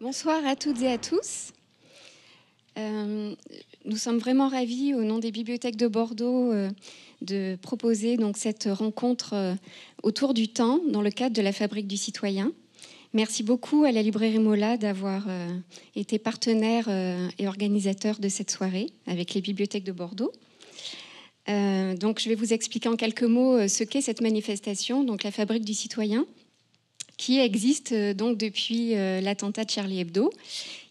Bonsoir à toutes et à tous. Nous sommes vraiment ravis, au nom des bibliothèques de Bordeaux, de proposer donc cette rencontre autour du temps dans le cadre de la Fabrique du Citoyen. Merci beaucoup à la librairie Mola d'avoir été partenaire et organisateur de cette soirée avec les bibliothèques de Bordeaux. Donc, je vais vous expliquer en quelques mots ce qu'est cette manifestation, donc la Fabrique du Citoyen, qui existe donc depuis l'attentat de Charlie Hebdo.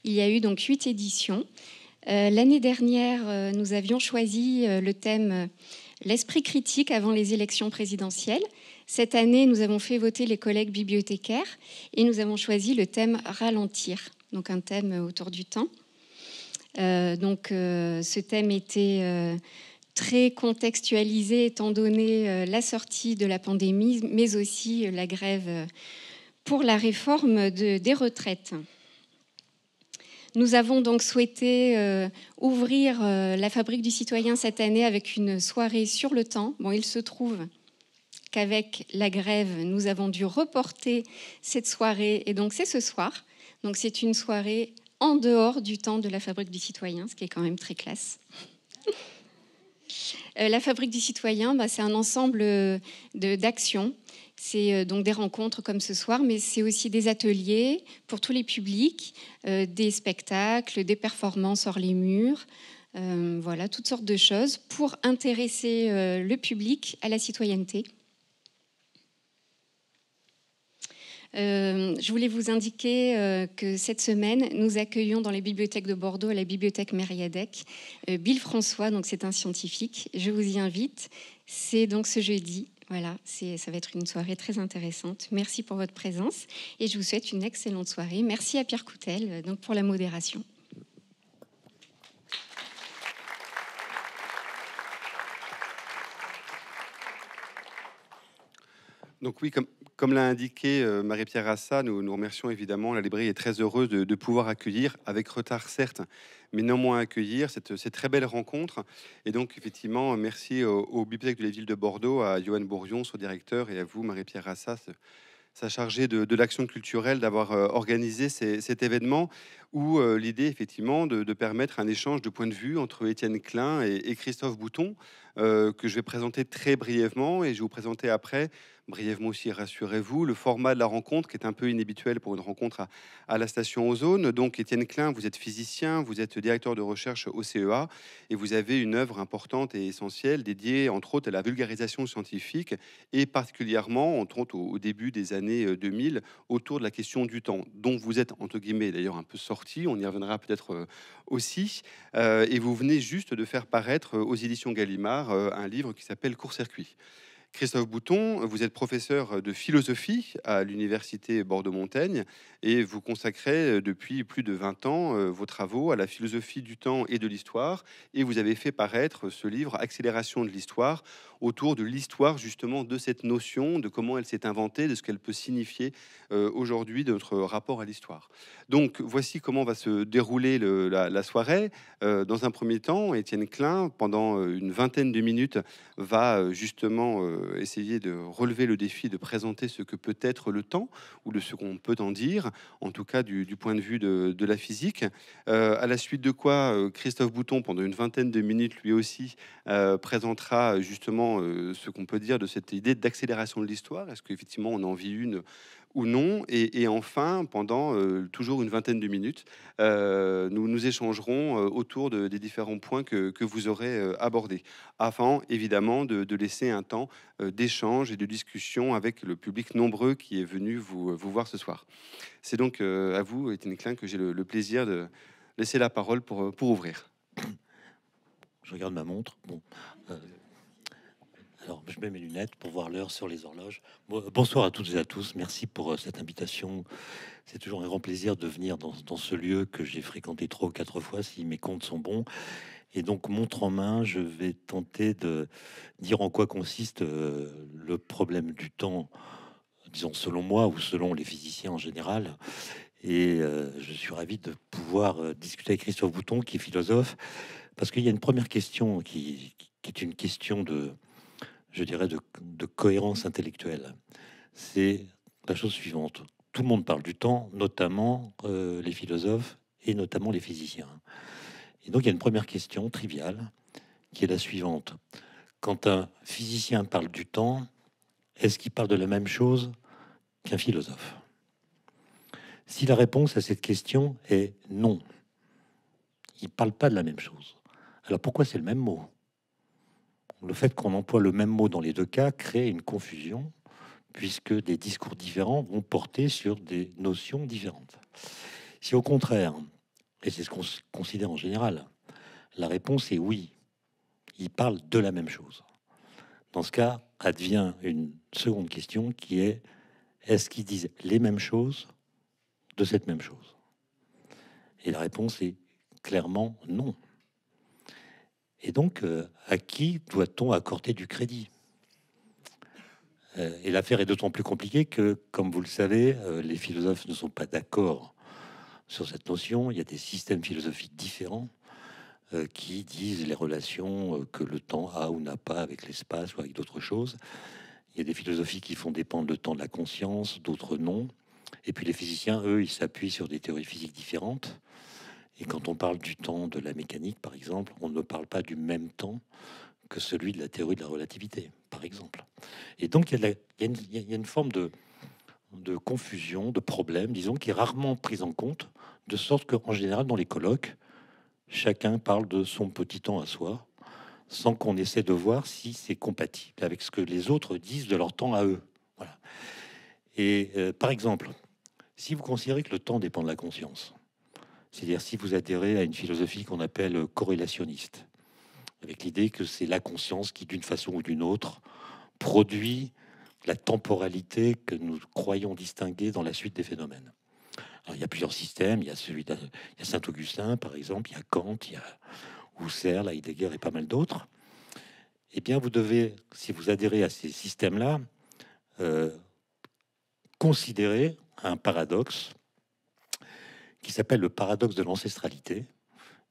Il y a eu donc 8 éditions. L'année dernière, nous avions choisi le thème l'esprit critique avant les élections présidentielles. Cette année, nous avons fait voter les collègues bibliothécaires et nous avons choisi le thème ralentir, donc un thème autour du temps. Ce thème était très contextualisé étant donné la sortie de la pandémie, mais aussi la grève pour la réforme des retraites. Nous avons donc souhaité ouvrir la Fabrique du Citoyen cette année avec une soirée sur le temps. Bon, il se trouve qu'avec la grève, nous avons dû reporter cette soirée et donc c'est ce soir. Donc c'est une soirée en dehors du temps de la Fabrique du Citoyen, ce qui est quand même très classe. La Fabrique du Citoyen, c'est un ensemble d'actions. C'est donc des rencontres comme ce soir, mais c'est aussi des ateliers pour tous les publics, des spectacles, des performances hors les murs, voilà, toutes sortes de choses pour intéresser le public à la citoyenneté. Je voulais vous indiquer que cette semaine, nous accueillons dans les bibliothèques de Bordeaux, à la bibliothèque Mériadec, Bill François, donc c'est un scientifique. Je vous y invite. C'est donc ce jeudi. Voilà, ça va être une soirée très intéressante. Merci pour votre présence et je vous souhaite une excellente soirée. Merci à Pierre Coutel donc pour la modération. Donc oui, comme l'a indiqué Marie-Pierre Rassa, nous remercions évidemment. La librairie est très heureuse de pouvoir accueillir, avec retard certes, mais néanmoins accueillir cette très belle rencontre. Et donc effectivement, merci aux bibliothèques de la ville de Bordeaux, à Johan Bourrion, son directeur, et à vous, Marie-Pierre Rassa, sa chargée de l'action culturelle, d'avoir organisé cet événement où l'idée effectivement de permettre un échange de points de vue entre Étienne Klein et Christophe Bouton, que je vais présenter très brièvement, et je vais vous présenter après brièvement aussi, rassurez-vous, le format de la rencontre qui est un peu inhabituel pour une rencontre à la station Ozone. Donc Étienne Klein, vous êtes physicien, vous êtes directeur de recherche au CEA et vous avez une œuvre importante et essentielle dédiée entre autres à la vulgarisation scientifique et particulièrement entre autres au début des années 2000 autour de la question du temps, dont vous êtes entre guillemets d'ailleurs un peu sorti, on y reviendra peut-être aussi, et vous venez juste de faire paraître aux éditions Gallimard un livre qui s'appelle Court-circuit. Christophe Bouton, vous êtes professeur de philosophie à l'université Bordeaux-Montaigne et vous consacrez depuis plus de 20 ans vos travaux à la philosophie du temps et de l'histoire, et vous avez fait paraître ce livre Accélération de l'histoire autour de l'histoire justement de cette notion, de comment elle s'est inventée, de ce qu'elle peut signifier aujourd'hui de notre rapport à l'histoire. Donc voici comment va se dérouler la soirée. Dans un premier temps, Étienne Klein, pendant une vingtaine de minutes, va justement essayer de relever le défi de présenter ce que peut être le temps ou de ce qu'on peut en dire, en tout cas du point de vue de la physique. À la suite de quoi, Christophe Bouton, pendant une vingtaine de minutes, lui aussi, présentera justement ce qu'on peut dire de cette idée d'accélération de l'histoire. Est-ce qu'effectivement on en vit une ou non, et enfin, pendant toujours une vingtaine de minutes, nous échangerons autour des différents points que vous aurez abordés, afin évidemment de laisser un temps d'échange et de discussion avec le public nombreux qui est venu vous voir ce soir. C'est donc à vous, Étienne Klein, que j'ai le plaisir de laisser la parole pour ouvrir. Je regarde ma montre. Bon, alors je mets mes lunettes pour voir l'heure sur les horloges. Bonsoir à toutes et à tous. Merci pour cette invitation. C'est toujours un grand plaisir de venir dans ce lieu que j'ai fréquenté 3 ou 4 fois, si mes comptes sont bons. Et donc, montre en main, je vais tenter de dire en quoi consiste le problème du temps, disons selon moi ou selon les physiciens en général. Et je suis ravi de pouvoir discuter avec Christophe Bouton, qui est philosophe, parce qu'il y a une première question qui est une question je dirais, de cohérence intellectuelle. C'est la chose suivante. tout le monde parle du temps, notamment les philosophes et notamment les physiciens. Et donc il y a une première question triviale qui est la suivante. Quand un physicien parle du temps, est-ce qu'il parle de la même chose qu'un philosophe? Si la réponse à cette question est non, il ne parle pas de la même chose. Alors pourquoi c'est le même mot? Le fait qu'on emploie le même mot dans les deux cas crée une confusion, puisque des discours différents vont porter sur des notions différentes. Si au contraire, et c'est ce qu'on considère en général, la réponse est oui, ils parlent de la même chose. Dans ce cas, advient une seconde question qui est: est-ce qu'ils disent les mêmes choses de cette même chose? Et la réponse est clairement non. Et donc, à qui doit-on accorder du crédit? Et l'affaire est d'autant plus compliquée que, comme vous le savez, les philosophes ne sont pas d'accord sur cette notion. Il y a des systèmes philosophiques différents qui disent les relations que le temps a ou n'a pas avec l'espace ou avec d'autres choses. Il y a des philosophies qui font dépendre le temps de la conscience, d'autres non. Et puis les physiciens, eux, ils s'appuient sur des théories physiques différentes. Et quand on parle du temps de la mécanique, par exemple, on ne parle pas du même temps que celui de la théorie de la relativité, par exemple. Et donc, il y a une forme de confusion, de problème, disons, qui est rarement prise en compte, de sorte qu'en général, dans les colloques, chacun parle de son petit temps à soi, sans qu'on essaie de voir si c'est compatible avec ce que les autres disent de leur temps à eux. Voilà. Et par exemple, si vous considérez que le temps dépend de la conscience, c'est-à-dire si vous adhérez à une philosophie qu'on appelle corrélationniste, avec l'idée que c'est la conscience qui, d'une façon ou d'une autre, produit la temporalité que nous croyons distinguer dans la suite des phénomènes. Alors, il y a plusieurs systèmes, il y a il y a Saint-Augustin, par exemple, il y a Kant, il y a Husserl, Heidegger et pas mal d'autres. Eh bien, vous devez, si vous adhérez à ces systèmes-là, considérer un paradoxe qui s'appelle le paradoxe de l'ancestralité,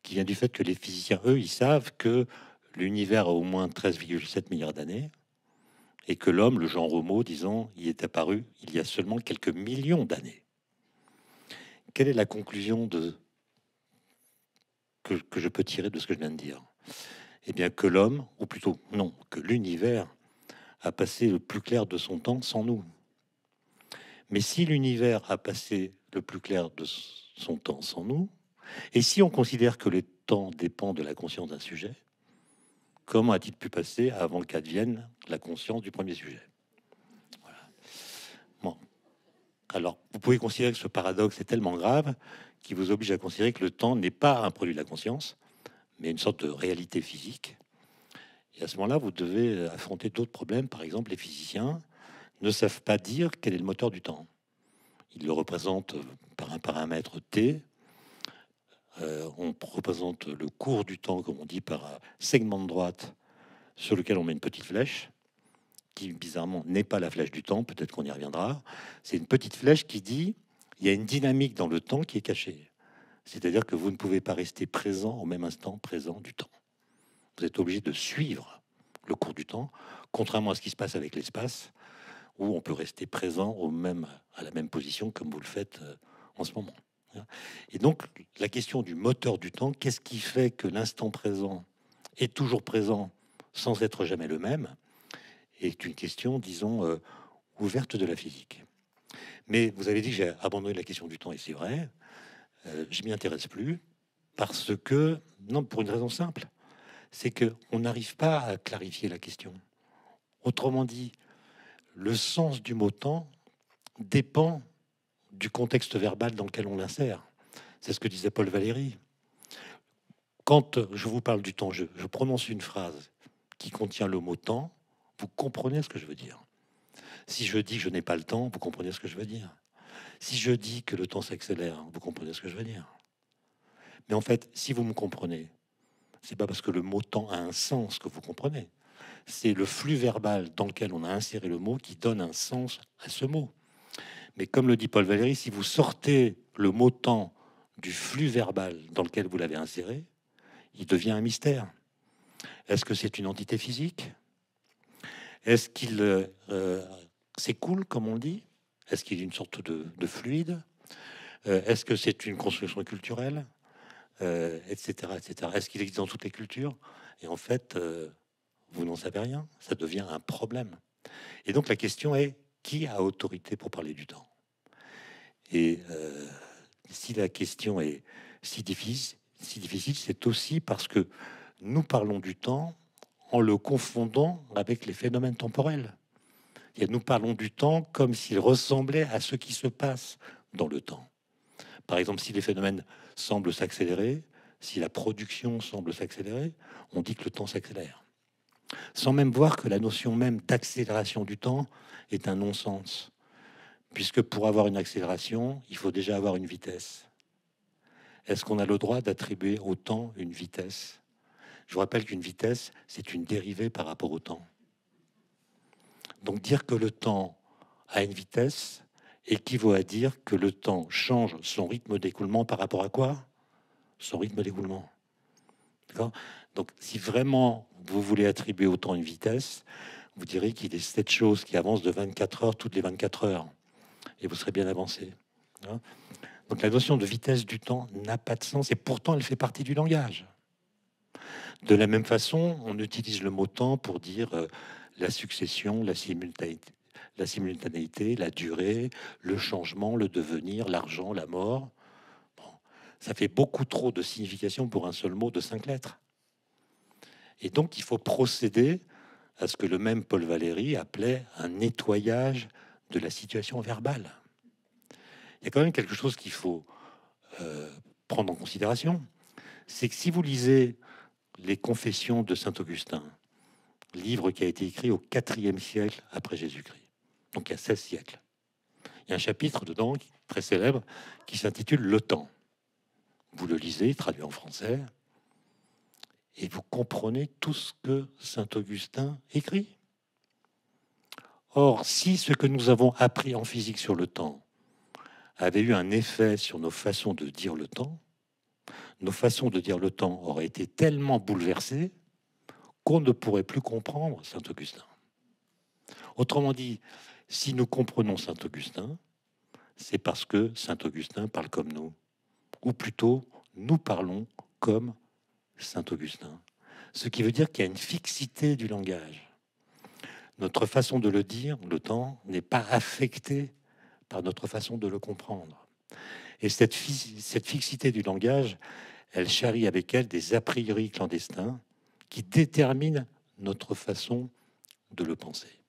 qui vient du fait que les physiciens, eux, ils savent que l'univers a au moins 13,7 milliards d'années et que l'homme, le genre Homo, disons, y est apparu il y a seulement quelques millions d'années. Quelle est la conclusion que je peux tirer de ce que je viens de dire? Eh bien, que l'homme, ou plutôt non, que l'univers a passé le plus clair de son temps sans nous. Mais si l'univers a passé le plus clair de son temps sans nous, et si on considère que le temps dépend de la conscience d'un sujet, comment a-t-il pu passer avant qu'advienne la conscience du premier sujet? Voilà. Bon. Alors, vous pouvez considérer que ce paradoxe est tellement grave qu'il vous oblige à considérer que le temps n'est pas un produit de la conscience, mais une sorte de réalité physique. Et à ce moment-là, vous devez affronter d'autres problèmes. Par exemple, les physiciens ne savent pas dire quel est le moteur du temps. Ils le représentent par un paramètre t. On représente le cours du temps, comme on dit, par un segment de droite sur lequel on met une petite flèche, qui bizarrement n'est pas la flèche du temps, peut-être qu'on y reviendra. C'est une petite flèche qui dit il y a une dynamique dans le temps qui est cachée. C'est-à-dire que vous ne pouvez pas rester présent au même instant présent du temps. Vous êtes obligé de suivre le cours du temps, contrairement à ce qui se passe avec l'espace, où on peut rester présent à la même position comme vous le faites en ce moment. Et donc, la question du moteur du temps, qu'est-ce qui fait que l'instant présent est toujours présent sans être jamais le même, est une question, disons, ouverte de la physique. Mais vous avez dit que j'ai abandonné la question du temps, et c'est vrai, je m'y intéresse plus, parce que, non, pour une raison simple, c'est qu'on n'arrive pas à clarifier la question. Autrement dit, le sens du mot temps dépend du contexte verbal dans lequel on l'insère. C'est ce que disait Paul Valéry. Quand je vous parle du temps, je prononce une phrase qui contient le mot temps, vous comprenez ce que je veux dire. Si je dis que je n'ai pas le temps, vous comprenez ce que je veux dire. Si je dis que le temps s'accélère, vous comprenez ce que je veux dire. Mais en fait, si vous me comprenez, c'est pas parce que le mot temps a un sens que vous comprenez. C'est le flux verbal dans lequel on a inséré le mot qui donne un sens à ce mot. Mais comme le dit Paul Valéry, si vous sortez le mot temps du flux verbal dans lequel vous l'avez inséré, il devient un mystère. Est-ce que c'est une entité physique? Est-ce qu'il s'écoule, comme on dit? Est-ce qu'il y a une sorte de fluide? Est-ce que c'est une construction culturelle, etc., etc. Est-ce qu'il existe dans toutes les cultures? Et en fait, vous n'en savez rien. Ça devient un problème. Et donc la question est, qui a autorité pour parler du temps? Et si la question est si difficile, c'est aussi parce que nous parlons du temps en le confondant avec les phénomènes temporels. Et nous parlons du temps comme s'il ressemblait à ce qui se passe dans le temps. Par exemple, si les phénomènes semblent s'accélérer, si la production semble s'accélérer, on dit que le temps s'accélère. Sans même voir que la notion même d'accélération du temps est un non-sens. Puisque pour avoir une accélération, il faut déjà avoir une vitesse. Est-ce qu'on a le droit d'attribuer au temps une vitesse? Je vous rappelle qu'une vitesse, c'est une dérivée par rapport au temps. Donc dire que le temps a une vitesse équivaut à dire que le temps change son rythme d'écoulement par rapport à quoi? Son rythme d'écoulement. D'accord? Donc si vraiment vous voulez attribuer au temps une vitesse, vous direz qu'il est cette chose qui avance de 24 heures toutes les 24 heures. Et vous serez bien avancé. Hein. Donc la notion de vitesse du temps n'a pas de sens et pourtant elle fait partie du langage. De la même façon, on utilise le mot temps pour dire la succession, la simultanéité, la durée, le changement, le devenir, l'argent, la mort. Bon, ça fait beaucoup trop de signification pour un seul mot de 5 lettres. Et donc il faut procéder à ce que le même Paul Valéry appelait un nettoyage de la situation verbale. Il y a quand même quelque chose qu'il faut prendre en considération, c'est que si vous lisez les Confessions de Saint-Augustin, livre qui a été écrit au IVe siècle après Jésus-Christ, donc il y a 16 siècles, il y a un chapitre dedans très célèbre qui s'intitule Le temps. Vous le lisez, traduit en français, et vous comprenez tout ce que Saint-Augustin écrit. Or, si ce que nous avons appris en physique sur le temps avait eu un effet sur nos façons de dire le temps, nos façons de dire le temps auraient été tellement bouleversées qu'on ne pourrait plus comprendre Saint-Augustin. Autrement dit, si nous comprenons Saint-Augustin, c'est parce que Saint-Augustin parle comme nous, ou plutôt, nous parlons comme Saint-Augustin. Ce qui veut dire qu'il y a une fixité du langage. Notre façon de le dire, le temps, n'est pas affectée par notre façon de le comprendre. Et cette fixité du langage, elle charrie avec elle des a priori clandestins qui déterminent notre façon de le penser.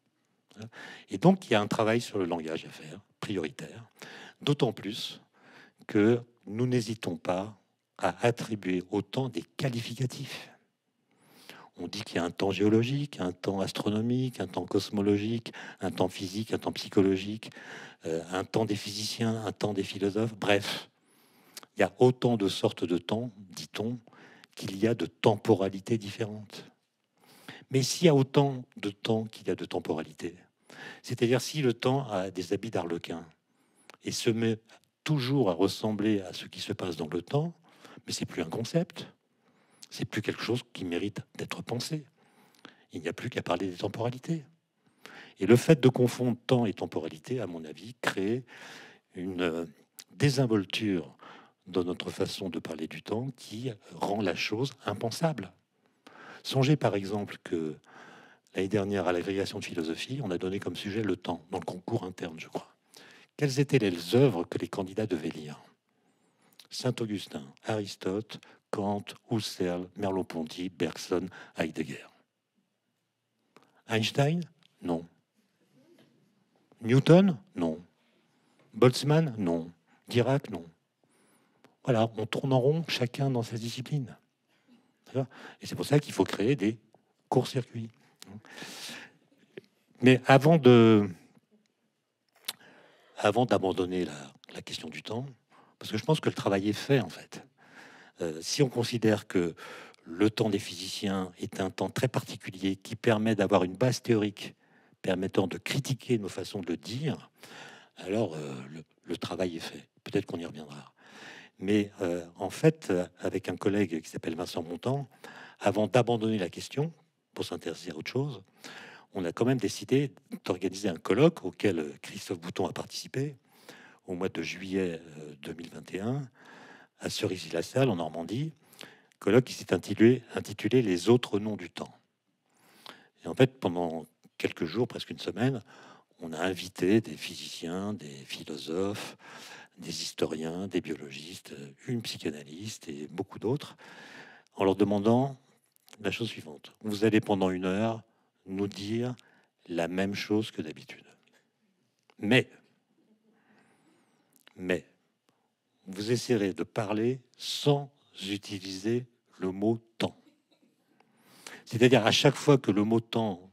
Et donc, il y a un travail sur le langage à faire, prioritaire, d'autant plus que nous n'hésitons pas à attribuer au temps des qualificatifs. On dit qu'il y a un temps géologique, un temps astronomique, un temps cosmologique, un temps physique, un temps psychologique, un temps des physiciens, un temps des philosophes. Bref, il y a autant de sortes de temps, dit-on, qu'il y a de temporalités différentes. Mais s'il y a autant de temps qu'il y a de temporalités, c'est-à-dire si le temps a des habits d'arlequin et se met toujours à ressembler à ce qui se passe dans le temps, mais c'est plus un concept, c'est plus quelque chose qui mérite d'être pensé. Il n'y a plus qu'à parler des temporalités. Et le fait de confondre temps et temporalité, à mon avis, crée une désinvolture dans notre façon de parler du temps qui rend la chose impensable. Songez par exemple que l'année dernière, à l'agrégation de philosophie, on a donné comme sujet le temps, dans le concours interne, je crois. Quelles étaient les œuvres que les candidats devaient lire? Saint-Augustin, Aristote, Kant, Husserl, Merleau-Ponty, Bergson, Heidegger. Einstein? Non. Newton? Non. Boltzmann? Non. Dirac? Non. Voilà, on tourne en rond, chacun dans sa discipline. Et c'est pour ça qu'il faut créer des courts-circuits. Mais avant d'abandonner la question du temps, parce que je pense que le travail est fait en fait. Si on considère que le temps des physiciens est un temps très particulier qui permet d'avoir une base théorique permettant de critiquer nos façons de le dire, alors le travail est fait. Peut-être qu'on y reviendra. Mais en fait, avec un collègue qui s'appelle Vincent Montan, avant d'abandonner la question pour s'intéresser à autre chose, on a quand même décidé d'organiser un colloque auquel Christophe Bouton a participé au mois de juillet 2021 à Cerisy-la-Salle, en Normandie. Colloque qui s'est intitulé Les autres noms du temps. Et en fait, pendant quelques jours, presque une semaine, on a invité des physiciens, des philosophes, des historiens, des biologistes, une psychanalyste et beaucoup d'autres, en leur demandant la chose suivante. Vous allez pendant 1 heure nous dire la même chose que d'habitude. Mais, vous essaierez de parler sans utiliser le mot temps. C'est-à-dire à chaque fois que le mot temps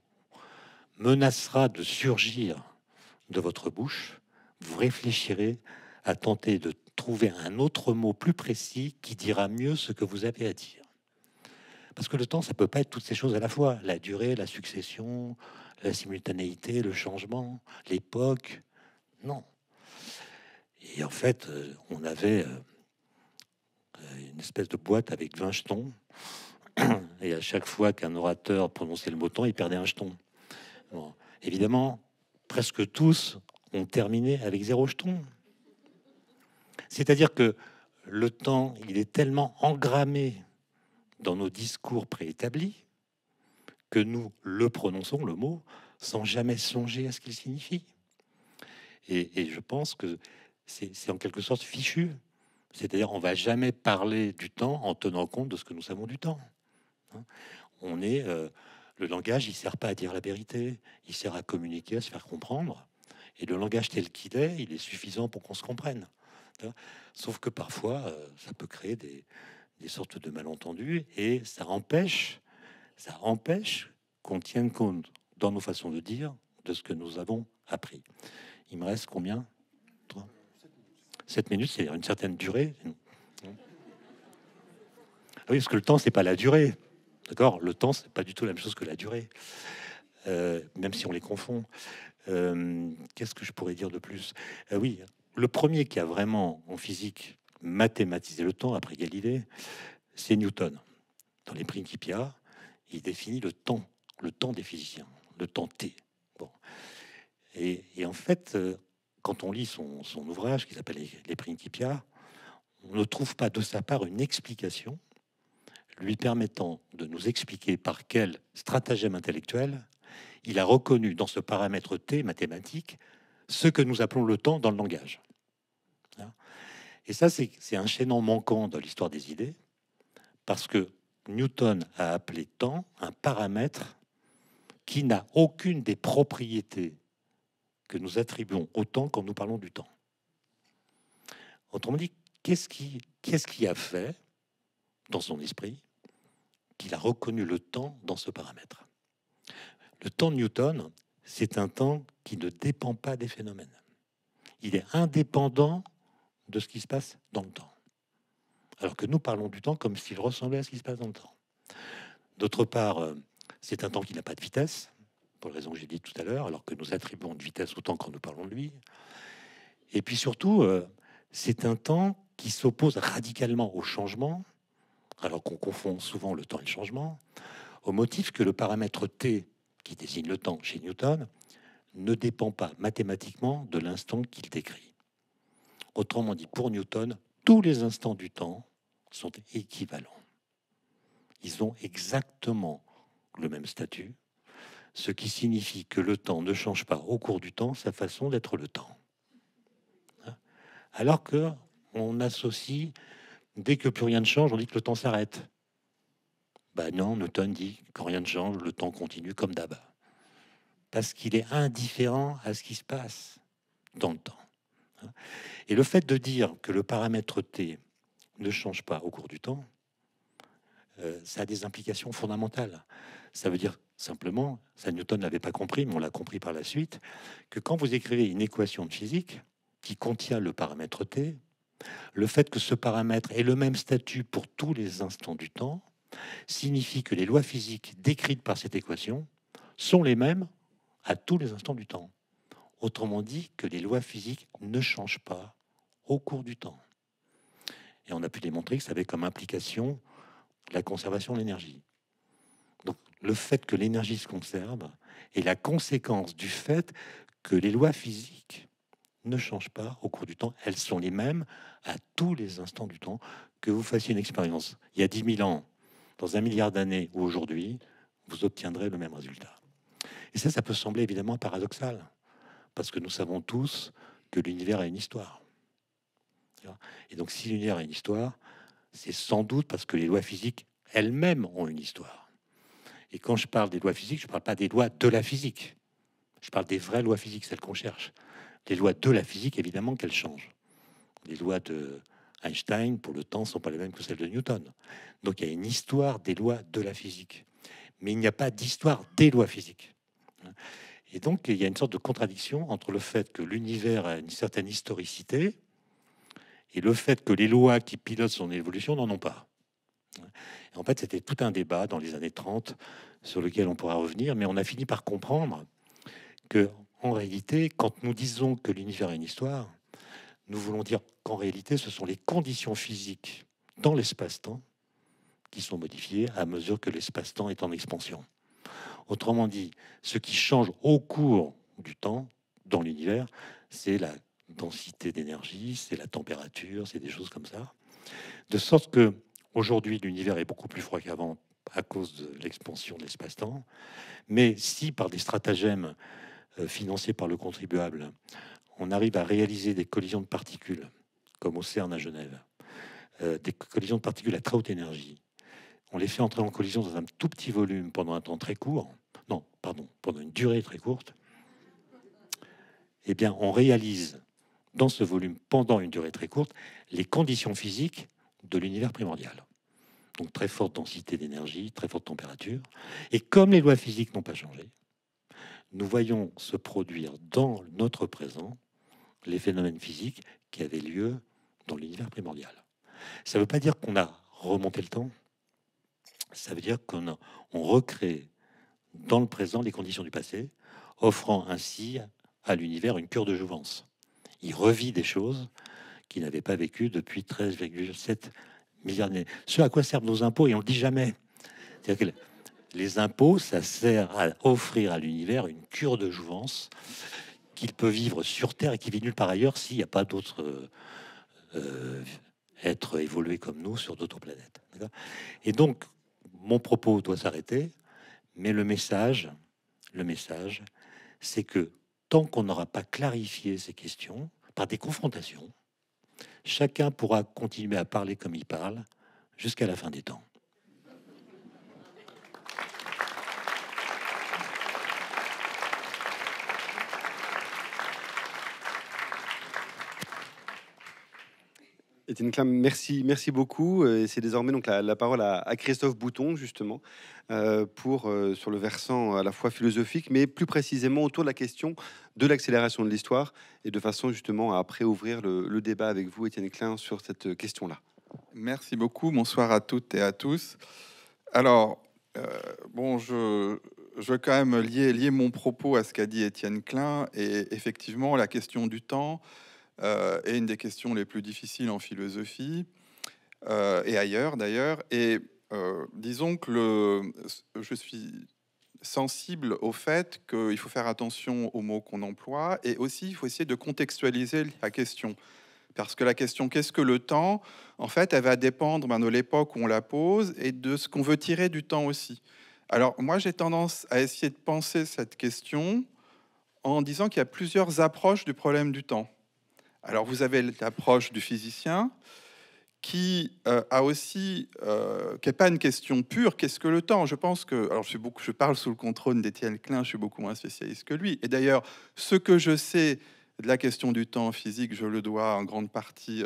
menacera de surgir de votre bouche, vous réfléchirez à tenter de trouver un autre mot plus précis qui dira mieux ce que vous avez à dire. Parce que le temps, ça peut pas être toutes ces choses à la fois. La durée, la succession, la simultanéité, le changement, l'époque. Non. Et en fait, on avait une espèce de boîte avec 20 jetons. Et à chaque fois qu'un orateur prononçait le mot temps, il perdait un jeton. Bon. Évidemment, presque tous ont terminé avec 0 jeton. C'est-à-dire que le temps, il est tellement engrammé dans nos discours préétablis que nous le prononçons, le mot, sans jamais songer à ce qu'il signifie. Et je pense que c'est en quelque sorte fichu. C'est-à-dire on va jamais parler du temps en tenant compte de ce que nous savons du temps. On est... le langage, il sert pas à dire la vérité, il sert à communiquer, à se faire comprendre. Et le langage tel qu'il est, il est suffisant pour qu'on se comprenne. Sauf que parfois, ça peut créer des sortes de malentendus et ça empêche qu'on tienne compte dans nos façons de dire de ce que nous avons appris. Il me reste combien? 7 minutes, c'est une certaine durée. Ah oui, parce que le temps, c'est pas la durée. D'accord? Le temps, c'est pas du tout la même chose que la durée. Même si on les confond. Qu'est-ce que je pourrais dire de plus? Oui, le premier qui a vraiment, en physique, mathématisé le temps, après Galilée, c'est Newton. Dans les Principia, il définit le temps des physiciens, le temps T. Bon. Et en fait, quand on lit son ouvrage, qui s'appelle les Principia, on ne trouve pas de sa part une explication lui permettant de nous expliquer par quel stratagème intellectuel il a reconnu dans ce paramètre T mathématique ce que nous appelons le temps dans le langage. Et ça, c'est un chaînon manquant dans l'histoire des idées, parce que Newton a appelé temps un paramètre qui n'a aucune des propriétés que nous attribuons au temps quand nous parlons du temps. Autrement dit, qu'est-ce qui a fait dans son esprit qu'il a reconnu le temps dans ce paramètre? Le temps de Newton, c'est un temps qui ne dépend pas des phénomènes. Il est indépendant de ce qui se passe dans le temps. Alors que nous parlons du temps comme s'il ressemblait à ce qui se passe dans le temps. D'autre part, c'est un temps qui n'a pas de vitesse, pour les raisons que j'ai dites tout à l'heure, alors que nous attribuons de vitesse au temps quand nous parlons de lui. Et puis surtout, c'est un temps qui s'oppose radicalement au changement, alors qu'on confond souvent le temps et le changement, au motif que le paramètre T, qui désigne le temps chez Newton, ne dépend pas mathématiquement de l'instant qu'il décrit. Autrement dit, pour Newton, tous les instants du temps sont équivalents. Ils ont exactement le même statut, ce qui signifie que le temps ne change pas au cours du temps sa façon d'être le temps. Alors que on associe, dès que plus rien ne change, on dit que le temps s'arrête. Ben non, Newton dit que quand rien ne change, le temps continue comme d'hab. Parce qu'il est indifférent à ce qui se passe dans le temps. Et le fait de dire que le paramètre T ne change pas au cours du temps, ça a des implications fondamentales. Ça veut dire simplement, ça Newton n'avait pas compris, mais on l'a compris par la suite, que quand vous écrivez une équation de physique qui contient le paramètre T, le fait que ce paramètre ait le même statut pour tous les instants du temps signifie que les lois physiques décrites par cette équation sont les mêmes à tous les instants du temps. Autrement dit, que les lois physiques ne changent pas au cours du temps. Et on a pu démontrer que ça avait comme implication la conservation de l'énergie. Donc, le fait que l'énergie se conserve est la conséquence du fait que les lois physiques ne changent pas au cours du temps. Elles sont les mêmes à tous les instants du temps. Que vous fassiez une expérience il y a 10 000 ans, dans 1 milliard d'années ou aujourd'hui, vous obtiendrez le même résultat. Et ça peut sembler évidemment paradoxal, parce que nous savons tous que l'univers a une histoire. Et donc, si l'univers a une histoire, c'est sans doute parce que les lois physiques elles-mêmes ont une histoire. Et quand je parle des lois physiques, je ne parle pas des lois de la physique. Je parle des vraies lois physiques, celles qu'on cherche. Les lois de la physique, évidemment qu'elles changent. Les lois de Einstein, pour le temps, ne sont pas les mêmes que celles de Newton. Donc, il y a une histoire des lois de la physique. Mais il n'y a pas d'histoire des lois physiques. Et donc, il y a une sorte de contradiction entre le fait que l'univers a une certaine historicité et le fait que les lois qui pilotent son évolution n'en ont pas. Et en fait, c'était tout un débat dans les années 30 sur lequel on pourra revenir, mais on a fini par comprendre que, en réalité, quand nous disons que l'univers a une histoire, nous voulons dire qu'en réalité, ce sont les conditions physiques dans l'espace-temps qui sont modifiées à mesure que l'espace-temps est en expansion. Autrement dit, ce qui change au cours du temps dans l'univers, c'est la densité d'énergie, c'est la température, c'est des choses comme ça. De sorte que aujourd'hui, l'univers est beaucoup plus froid qu'avant à cause de l'expansion de l'espace-temps. Mais si, par des stratagèmes financés par le contribuable, on arrive à réaliser des collisions de particules, comme au CERN à Genève, des collisions de particules à très haute énergie, on les fait entrer en collision dans un tout petit volume pendant un temps très court, pendant une durée très courte, eh bien, on réalise dans ce volume, pendant une durée très courte, les conditions physiques de l'univers primordial. Donc, très forte densité d'énergie, très forte température. Et comme les lois physiques n'ont pas changé, nous voyons se produire dans notre présent les phénomènes physiques qui avaient lieu dans l'univers primordial. Ça ne veut pas dire qu'on a remonté le temps. Ça veut dire qu'on recrée dans le présent les conditions du passé, offrant ainsi à l'univers une cure de jouvence. Il revit des choses qu'il n'avait pas vécues depuis 13,7 milliards d'années. Ce à quoi servent nos impôts, et on ne le dit jamais. C'est-à-dire que les impôts, ça sert à offrir à l'univers une cure de jouvence qu'il peut vivre sur Terre et qui vit nulle part ailleurs s'il n'y a pas d'autres êtres évolués comme nous sur d'autres planètes. Et donc, mon propos doit s'arrêter, mais le message, c'est que tant qu'on n'aura pas clarifié ces questions par des confrontations, chacun pourra continuer à parler comme il parle jusqu'à la fin des temps. Étienne Klein, merci beaucoup. Et c'est désormais donc la parole à Christophe Bouton, justement, sur le versant à la fois philosophique, mais plus précisément autour de la question de l'accélération de l'histoire, et de façon justement à après ouvrir le débat avec vous, Étienne Klein, sur cette question-là. Merci beaucoup. Bonsoir à toutes et à tous. Alors, je veux quand même lier mon propos à ce qu'a dit Étienne Klein. Et effectivement, la question du temps est une des questions les plus difficiles en philosophie et ailleurs d'ailleurs. Et disons que je suis sensible au fait qu'il faut faire attention aux mots qu'on emploie, et aussi il faut essayer de contextualiser la question. Parce que la question « qu'est-ce que le temps ?» en fait, elle va dépendre de l'époque où on la pose et de ce qu'on veut tirer du temps aussi. Alors moi, j'ai tendance à essayer de penser cette question en disant qu'il y a plusieurs approches du problème du temps. Alors vous avez l'approche du physicien qui a aussi, qui n'est pas une question pure, qu'est-ce que le temps? Je pense que, alors je parle sous le contrôle d'Étienne Klein, je suis beaucoup moins spécialiste que lui. Et d'ailleurs, ce que je sais de la question du temps physique, je le dois en grande partie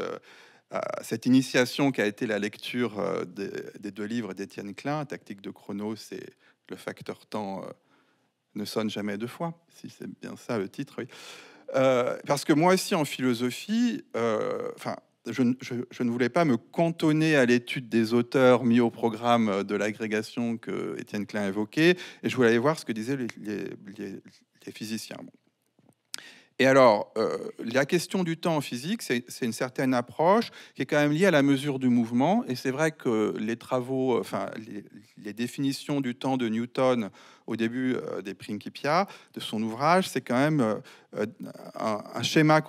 à cette initiation qui a été la lecture des 2 livres d'Étienne Klein, Tactique de Chronos et Le facteur temps ne sonne jamais 2 fois, si c'est bien ça le titre, oui. Parce que moi aussi en philosophie, je ne voulais pas me cantonner à l'étude des auteurs mis au programme de l'agrégation que Étienne Klein évoquait, et je voulais aller voir ce que disaient les physiciens. Et alors, la question du temps en physique, c'est une certaine approche qui est quand même liée à la mesure du mouvement. Et c'est vrai que les travaux, enfin, les définitions du temps de Newton au début des Principia, de son ouvrage, c'est quand même un schéma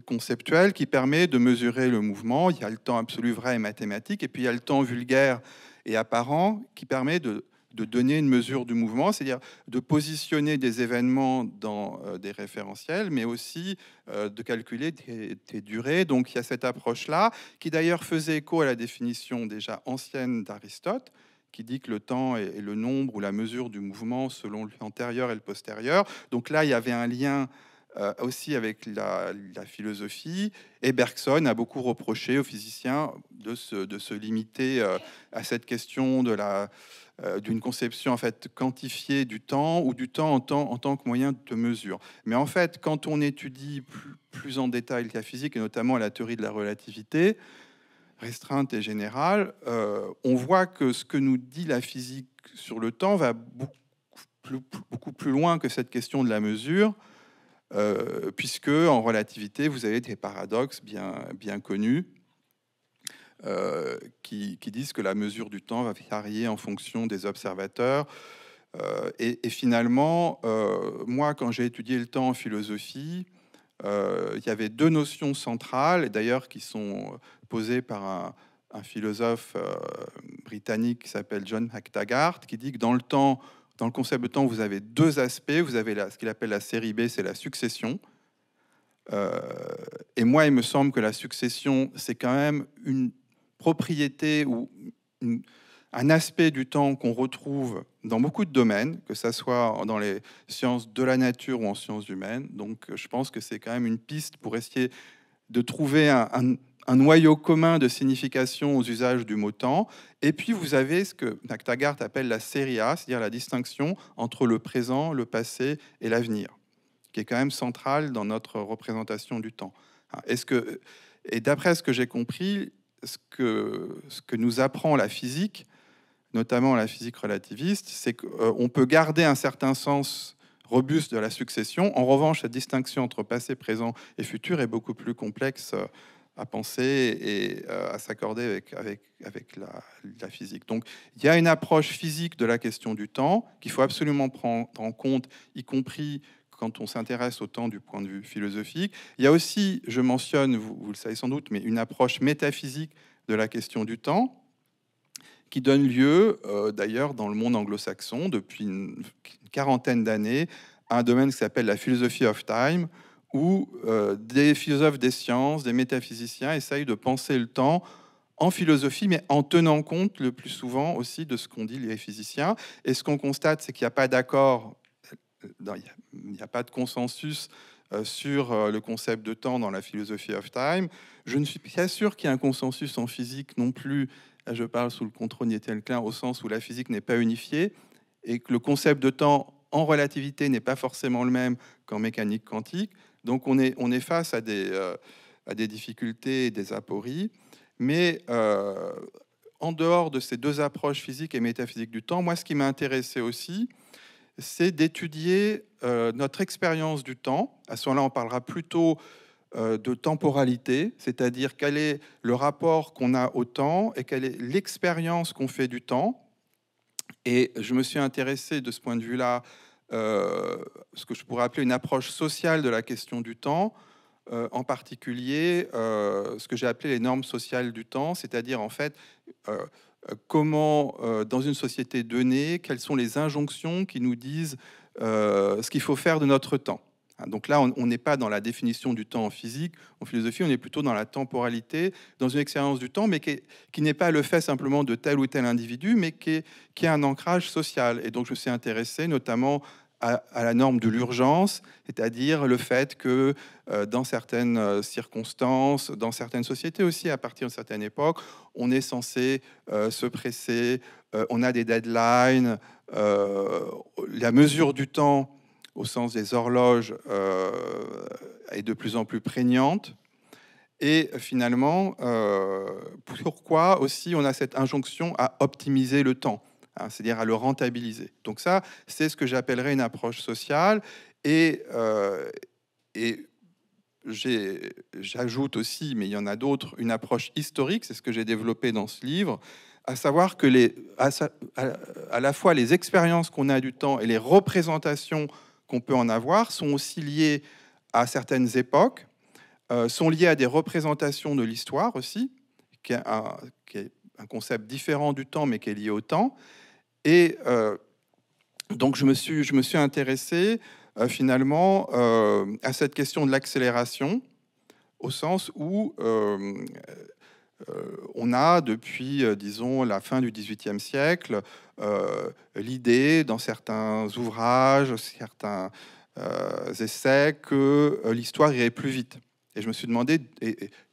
conceptuel qui permet de mesurer le mouvement. Il y a le temps absolu vrai et mathématique, et puis il y a le temps vulgaire et apparent qui permet de donner une mesure du mouvement, c'est-à-dire de positionner des événements dans des référentiels, mais aussi de calculer des durées. Donc il y a cette approche-là, qui d'ailleurs faisait écho à la définition déjà ancienne d'Aristote, qui dit que le temps est le nombre ou la mesure du mouvement selon l'antérieur et le postérieur. Donc là, il y avait un lien aussi avec la philosophie. Et Bergson a beaucoup reproché aux physiciens de se limiter à cette question de d'une conception en fait quantifiée du temps ou du temps en tant que moyen de mesure. Mais en fait, quand on étudie plus en détail la physique et notamment la théorie de la relativité restreinte et générale, on voit que ce que nous dit la physique sur le temps va beaucoup plus loin que cette question de la mesure, puisque en relativité, vous avez des paradoxes bien connus qui disent que la mesure du temps va varier en fonction des observateurs. Et finalement, moi, quand j'ai étudié le temps en philosophie, il y avait deux notions centrales, et d'ailleurs qui sont posées par un philosophe britannique qui s'appelle John McTaggart, qui dit que dans le concept de temps, vous avez deux aspects. Vous avez ce qu'il appelle la série B, c'est la succession. Et moi, il me semble que la succession, c'est quand même une propriété ou un aspect du temps qu'on retrouve dans beaucoup de domaines, que ce soit dans les sciences de la nature ou en sciences humaines. Donc, je pense que c'est quand même une piste pour essayer de trouver un noyau commun de signification aux usages du mot temps. Et puis, vous avez ce que McTaggart appelle la série A, c'est-à-dire la distinction entre le présent, le passé et l'avenir, qui est quand même centrale dans notre représentation du temps. Et d'après ce que j'ai compris, ce que nous apprend la physique, notamment la physique relativiste, c'est qu'on peut garder un certain sens robuste de la succession. En revanche, cette distinction entre passé, présent et futur est beaucoup plus complexe à penser et à s'accorder avec la physique. Donc, il y a une approche physique de la question du temps qu'il faut absolument prendre en compte, y compris quand on s'intéresse au temps du point de vue philosophique. Il y a aussi, je mentionne, vous le savez sans doute, mais une approche métaphysique de la question du temps, qui donne lieu, d'ailleurs, dans le monde anglo-saxon, depuis une quarantaine d'années, à un domaine qui s'appelle la philosophie of time, où des philosophes des sciences, des métaphysiciens essayent de penser le temps en philosophie, mais en tenant compte le plus souvent aussi de ce qu'ont dit les physiciens. Et ce qu'on constate, c'est qu'il n'y a pas d'accord, il n'y a pas de consensus sur le concept de temps dans la philosophie of time. Je ne suis pas sûr qu'il y ait un consensus en physique non plus. Là, je parle sous le contrôle d'Étienne Klein, au sens où la physique n'est pas unifiée et que le concept de temps en relativité n'est pas forcément le même qu'en mécanique quantique. Donc on est face à des difficultés et des apories. Mais en dehors de ces deux approches physiques et métaphysiques du temps, moi, ce qui m'a intéressé aussi, c'est d'étudier notre expérience du temps. À ce moment-là, on parlera plutôt de temporalité, c'est-à-dire quel est le rapport qu'on a au temps et quelle est l'expérience qu'on fait du temps. Et je me suis intéressé de ce point de vue-là, ce que je pourrais appeler une approche sociale de la question du temps, en particulier ce que j'ai appelé les normes sociales du temps, c'est-à-dire en fait comment, dans une société donnée, quelles sont les injonctions qui nous disent ce qu'il faut faire de notre temps. Donc là, on n'est pas dans la définition du temps en physique, en philosophie, on est plutôt dans la temporalité, dans une expérience du temps, mais qui n'est pas le fait simplement de tel ou tel individu, mais qui a un ancrage social. Et donc, je me suis intéressé notamment à la norme de l'urgence, c'est-à-dire le fait que dans certaines circonstances, dans certaines sociétés aussi, à partir d'une certaine époque, on est censé se presser, on a des deadlines, la mesure du temps au sens des horloges est de plus en plus prégnante. Et finalement, pourquoi aussi on a cette injonction à optimiser le temps, hein, c'est-à-dire à le rentabiliser. Donc ça, c'est ce que j'appellerais une approche sociale. Et et j'ajoute aussi, mais il y en a d'autres, une approche historique, c'est ce que j'ai développé dans ce livre, à savoir que à la fois les expériences qu'on a du temps et les représentations qu'on peut en avoir sont aussi liées à certaines époques, sont liées à des représentations de l'histoire aussi, qui est un concept différent du temps, mais qui est lié au temps. Et donc je me suis intéressé finalement à cette question de l'accélération, au sens où on a depuis, disons, la fin du XVIIIe siècle, l'idée dans certains ouvrages, certains essais, que l'histoire irait plus vite. Et je me suis demandé,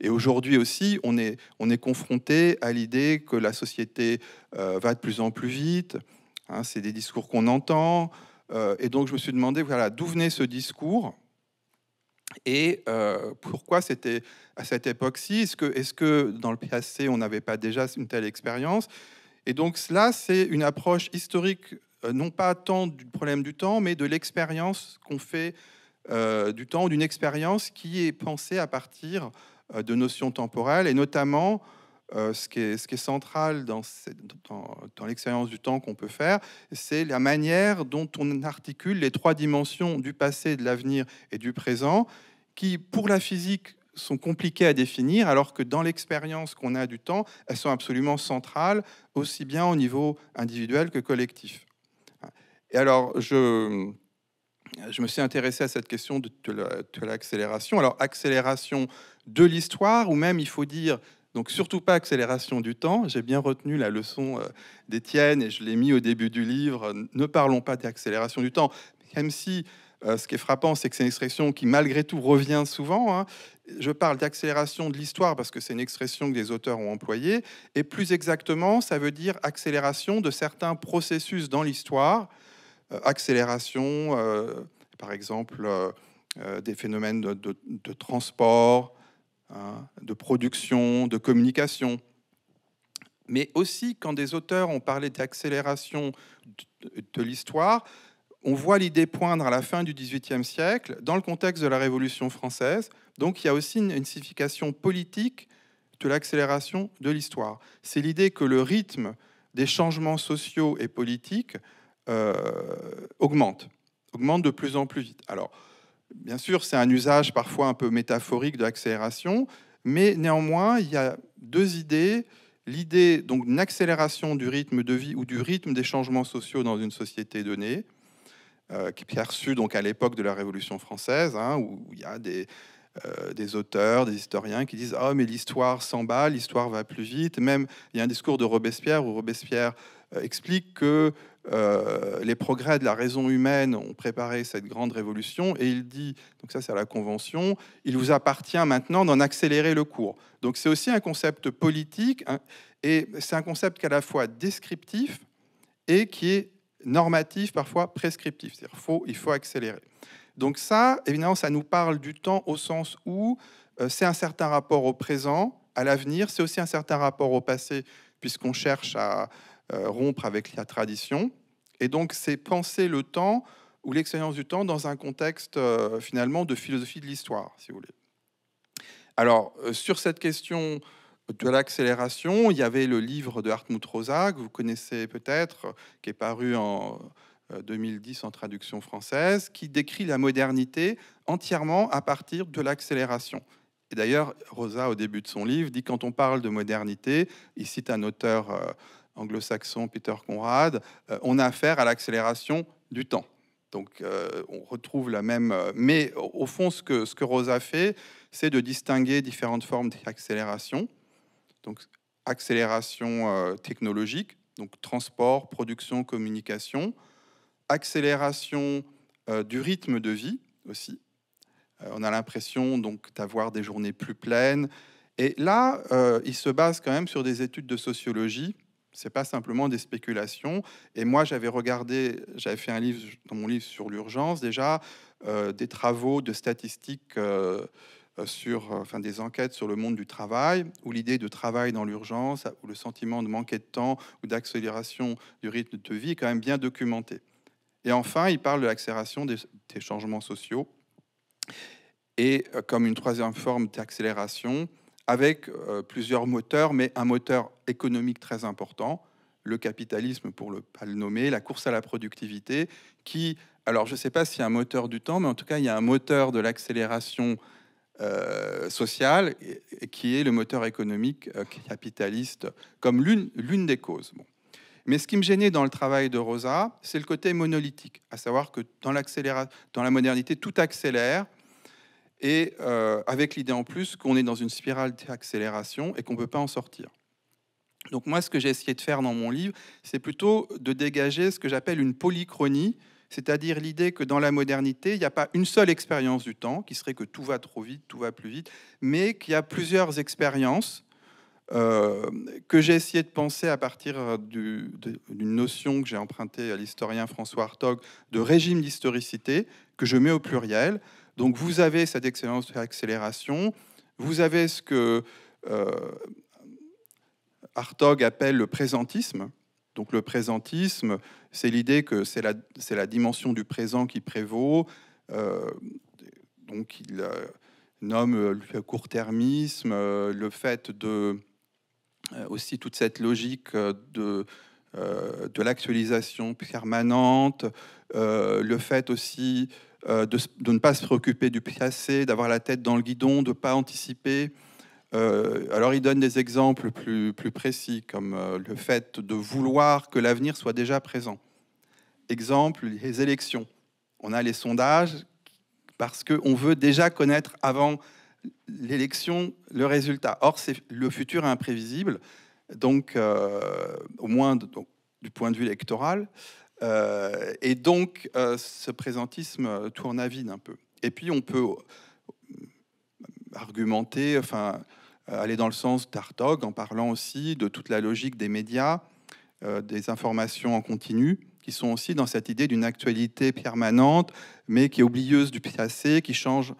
et aujourd'hui aussi, on est confronté à l'idée que la société va de plus en plus vite. Hein, c'est des discours qu'on entend. Et donc, je me suis demandé, voilà, d'où venait ce discours et pourquoi c'était à cette époque-ci. Est-ce que dans le passé, on n'avait pas déjà une telle expérience? Et donc, cela, c'est une approche historique, non pas tant du problème du temps, mais de l'expérience qu'on fait du temps, d'une expérience qui est pensée à partir de notions temporelles, et notamment ce qui est central dans l'expérience du temps qu'on peut faire, c'est la manière dont on articule les trois dimensions du passé, de l'avenir et du présent, qui, pour la physique, sont compliquées à définir, alors que dans l'expérience qu'on a du temps, elles sont absolument centrales, aussi bien au niveau individuel que collectif. Et alors, je me suis intéressé à cette question de l'accélération. Alors, accélération de l'histoire, ou même, il faut dire, donc surtout pas accélération du temps. J'ai bien retenu la leçon d'Étienne, et je l'ai mis au début du livre. Ne parlons pas d'accélération du temps, même si ce qui est frappant, c'est que c'est une expression qui, malgré tout, revient souvent. Hein. Je parle d'accélération de l'histoire parce que c'est une expression que des auteurs ont employée, et plus exactement, ça veut dire accélération de certains processus dans l'histoire. Accélération, par exemple, des phénomènes de transport, hein, de production, de communication. Mais aussi, quand des auteurs ont parlé d'accélération de l'histoire, on voit l'idée poindre à la fin du XVIIIe siècle, dans le contexte de la Révolution française. Donc, il y a aussi une signification politique de l'accélération de l'histoire. C'est l'idée que le rythme des changements sociaux et politiques augmente de plus en plus vite. Alors, bien sûr, c'est un usage parfois un peu métaphorique de l'accélération, mais néanmoins, il y a deux idées. L'idée donc d'une accélération du rythme de vie ou du rythme des changements sociaux dans une société donnée, qui est perçue donc à l'époque de la Révolution française, hein, où il y a des auteurs, des historiens qui disent « Oh, mais l'histoire s'emballe, l'histoire va plus vite ». Même, il y a un discours de Robespierre où Robespierre explique que les progrès de la raison humaine ont préparé cette grande révolution, et il dit, donc ça c'est à la Convention, il vous appartient maintenant d'en accélérer le cours. Donc c'est aussi un concept politique, hein, et c'est un concept qui est à la fois descriptif et qui est normatif, parfois prescriptif. C'est-à-dire il faut accélérer. Donc ça, évidemment, ça nous parle du temps au sens où c'est un certain rapport au présent, à l'avenir, c'est aussi un certain rapport au passé, puisqu'on cherche à rompre avec la tradition. Et donc, c'est penser le temps ou l'expérience du temps dans un contexte finalement de philosophie de l'histoire, si vous voulez. Alors, sur cette question de l'accélération, il y avait le livre de Hartmut Rosa, que vous connaissez peut-être, qui est paru en 2010 en traduction française, qui décrit la modernité entièrement à partir de l'accélération. Et d'ailleurs, Rosa, au début de son livre, dit quand on parle de modernité, il cite un auteur anglo-saxon, Peter Conrad, on a affaire à l'accélération du temps. Donc, on retrouve la même... mais au fond, ce que Rosa fait, c'est de distinguer différentes formes d'accélération. Donc, accélération technologique, donc transport, production, communication. Accélération du rythme de vie aussi. On a l'impression donc d'avoir des journées plus pleines. Et là, il se base quand même sur des études de sociologie. C'est pas simplement des spéculations. Et moi, j'avais fait un livre dans mon livre sur l'urgence déjà, des travaux de statistiques des enquêtes sur le monde du travail, où l'idée de travail dans l'urgence, ou le sentiment de manquer de temps ou d'accélération du rythme de vie est quand même bien documenté. Et enfin, il parle de l'accélération des changements sociaux. et comme une troisième forme d'accélération, avec plusieurs moteurs, mais un moteur économique très important, le capitalisme pour ne pas le nommer, la course à la productivité, qui, alors je ne sais pas s'il y a un moteur du temps, mais en tout cas il y a un moteur de l'accélération sociale, et qui est le moteur économique capitaliste, comme l'une des causes. Bon. Mais ce qui me gênait dans le travail de Rosa, c'est le côté monolithique, à savoir que dans la modernité, tout accélère, et avec l'idée en plus qu'on est dans une spirale d'accélération et qu'on ne peut pas en sortir. Donc moi, ce que j'ai essayé de faire dans mon livre, c'est plutôt de dégager ce que j'appelle une polychronie, c'est-à-dire l'idée que dans la modernité, il n'y a pas une seule expérience du temps, qui serait que tout va trop vite, tout va plus vite, mais qu'il y a plusieurs expériences que j'ai essayé de penser à partir d'une notion que j'ai empruntée à l'historien François Hartog de régime d'historicité, que je mets au pluriel. Donc vous avez cette excellence d'accélération, vous avez ce que Hartog appelle le présentisme. Donc le présentisme, c'est l'idée que c'est la dimension du présent qui prévaut. Donc il nomme le court-termisme, le fait de aussi toute cette logique de l'actualisation permanente, le fait aussi de ne pas se préoccuper du passé, d'avoir la tête dans le guidon, de ne pas anticiper. Alors il donne des exemples plus précis, comme le fait de vouloir que l'avenir soit déjà présent. Exemple, les élections. On a les sondages parce qu'on veut déjà connaître avant l'élection le résultat. Or, le futur est imprévisible, donc au moins du point de vue électoral. Et donc, ce présentisme tourne à vide un peu. Et puis, on peut argumenter, enfin, aller dans le sens d'Hartog en parlant aussi de toute la logique des médias, des informations en continu, qui sont aussi dans cette idée d'une actualité permanente, mais qui est oublieuse du passé, qui change.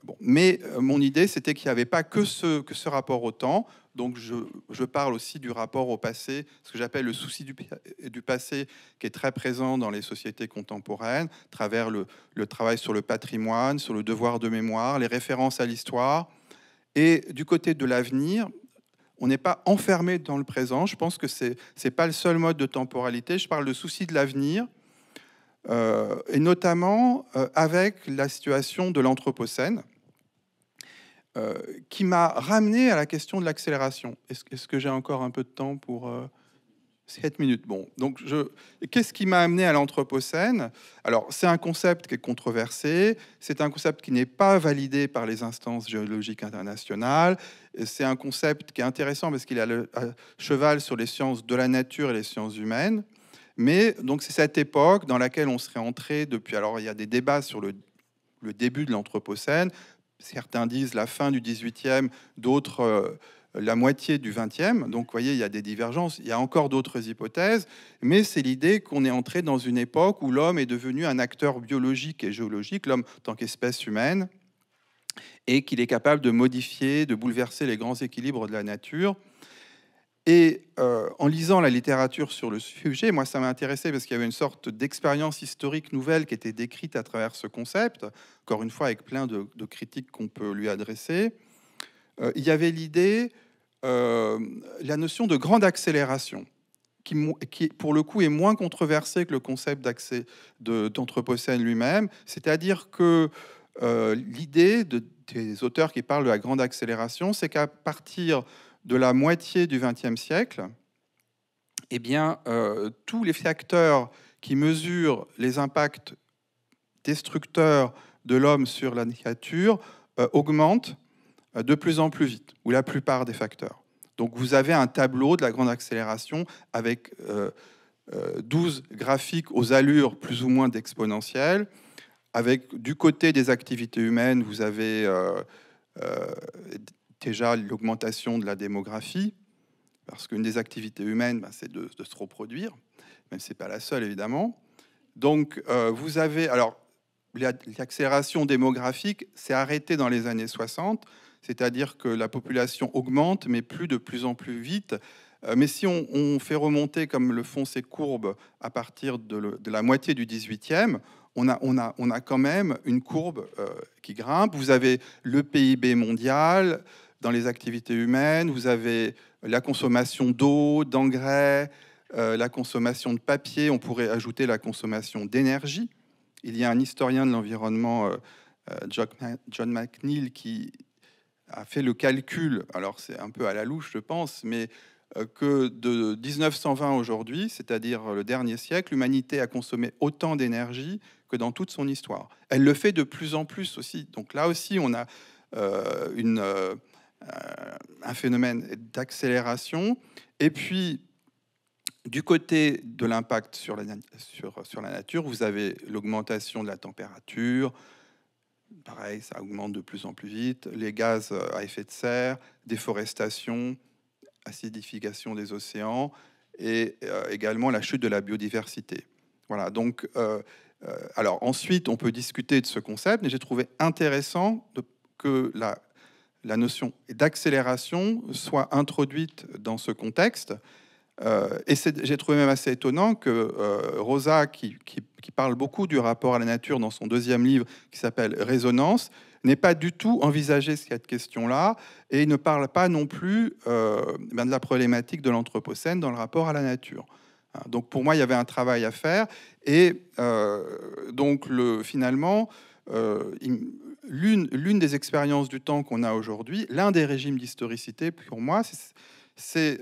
Bon. Mais mon idée, c'était qu'il n'y avait pas que ce rapport au temps. Donc, je parle aussi du rapport au passé, ce que j'appelle le souci du passé, qui est très présent dans les sociétés contemporaines, à travers le travail sur le patrimoine, sur le devoir de mémoire, les références à l'histoire. Et du côté de l'avenir, on n'est pas enfermé dans le présent. Je pense que ce n'est pas le seul mode de temporalité. Je parle de souci de l'avenir, et notamment avec la situation de l'Anthropocène, qui m'a ramené à la question de l'accélération. Est-ce que j'ai encore un peu de temps pour 7 minutes? Bon, donc qu'est-ce qui m'a amené à l'Anthropocène? Alors, c'est un concept qui est controversé, c'est un concept qui n'est pas validé par les instances géologiques internationales, c'est un concept qui est intéressant parce qu'il est à cheval sur les sciences de la nature et les sciences humaines. Mais donc c'est cette époque dans laquelle on serait entré depuis. Alors il y a des débats sur le début de l'Anthropocène. Certains disent la fin du 18e, d'autres la moitié du 20e. Donc vous voyez, il y a des divergences. Il y a encore d'autres hypothèses. Mais c'est l'idée qu'on est entré dans une époque où l'homme est devenu un acteur biologique et géologique, l'homme en tant qu'espèce humaine, et qu'il est capable de modifier, de bouleverser les grands équilibres de la nature. Et en lisant la littérature sur le sujet, moi, ça m'a intéressé parce qu'il y avait une sorte d'expérience historique nouvelle qui était décrite à travers ce concept, encore une fois avec plein de critiques qu'on peut lui adresser. Il y avait l'idée, la notion de grande accélération, qui pour le coup est moins controversée que le concept d'Anthropocène lui-même. C'est-à-dire que l'idée des auteurs qui parlent de la grande accélération, c'est qu'à partir de la moitié du XXe siècle, eh bien, tous les facteurs qui mesurent les impacts destructeurs de l'homme sur la nature augmentent de plus en plus vite, ou la plupart des facteurs. Donc vous avez un tableau de la grande accélération avec 12 graphiques aux allures plus ou moins d'exponentielles. Avec du côté des activités humaines, vous avez déjà l'augmentation de la démographie, parce qu'une des activités humaines, c'est de se reproduire, même si ce n'est pas la seule, évidemment. Donc, vous avez... Alors, l'accélération démographique s'est arrêtée dans les années 60, c'est-à-dire que la population augmente, mais plus de plus en plus vite, Mais si on fait remonter, comme le font ces courbes, à partir de la moitié du 18e, on a quand même une courbe qui grimpe. Vous avez le PIB mondial dans les activités humaines, vous avez la consommation d'eau, d'engrais, la consommation de papier, on pourrait ajouter la consommation d'énergie. Il y a un historien de l'environnement, John McNeill, qui a fait le calcul, alors c'est un peu à la louche je pense, mais que de 1920 aujourd'hui, c'est-à-dire le dernier siècle, l'humanité a consommé autant d'énergie que dans toute son histoire. Elle le fait de plus en plus aussi. Donc là aussi, on a un phénomène d'accélération. Et puis, du côté de l'impact sur la nature, vous avez l'augmentation de la température. Pareil, ça augmente de plus en plus vite. Les gaz à effet de serre, déforestation, acidification des océans et également la chute de la biodiversité. Voilà, donc, alors ensuite, on peut discuter de ce concept, mais j'ai trouvé intéressant que la notion d'accélération soit introduite dans ce contexte. Et j'ai trouvé même assez étonnant que Rosa, qui parle beaucoup du rapport à la nature dans son deuxième livre qui s'appelle Résonance, n'ait pas du tout envisagé cette question-là et ne parle pas non plus de la problématique de l'Anthropocène dans le rapport à la nature. Donc pour moi, il y avait un travail à faire. Et donc finalement, l'une des expériences du temps qu'on a aujourd'hui, l'un des régimes d'historicité pour moi, c'est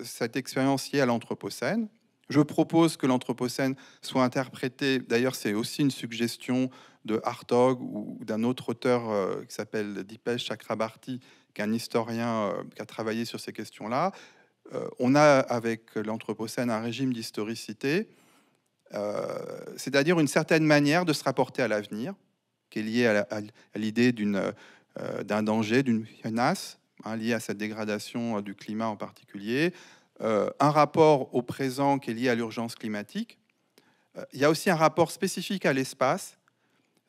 cette expérience liée à l'Anthropocène. Je propose que l'Anthropocène soit interprété, d'ailleurs c'est aussi une suggestion de Hartog ou d'un autre auteur qui s'appelle Dipesh Chakrabarty, qui est un historien qui a travaillé sur ces questions-là. On a avec l'Anthropocène un régime d'historicité, c'est-à-dire une certaine manière de se rapporter à l'avenir, qui est liée à l'idée d'un danger, d'une menace, lié à cette dégradation du climat en particulier, un rapport au présent qui est lié à l'urgence climatique. Il y a aussi un rapport spécifique à l'espace,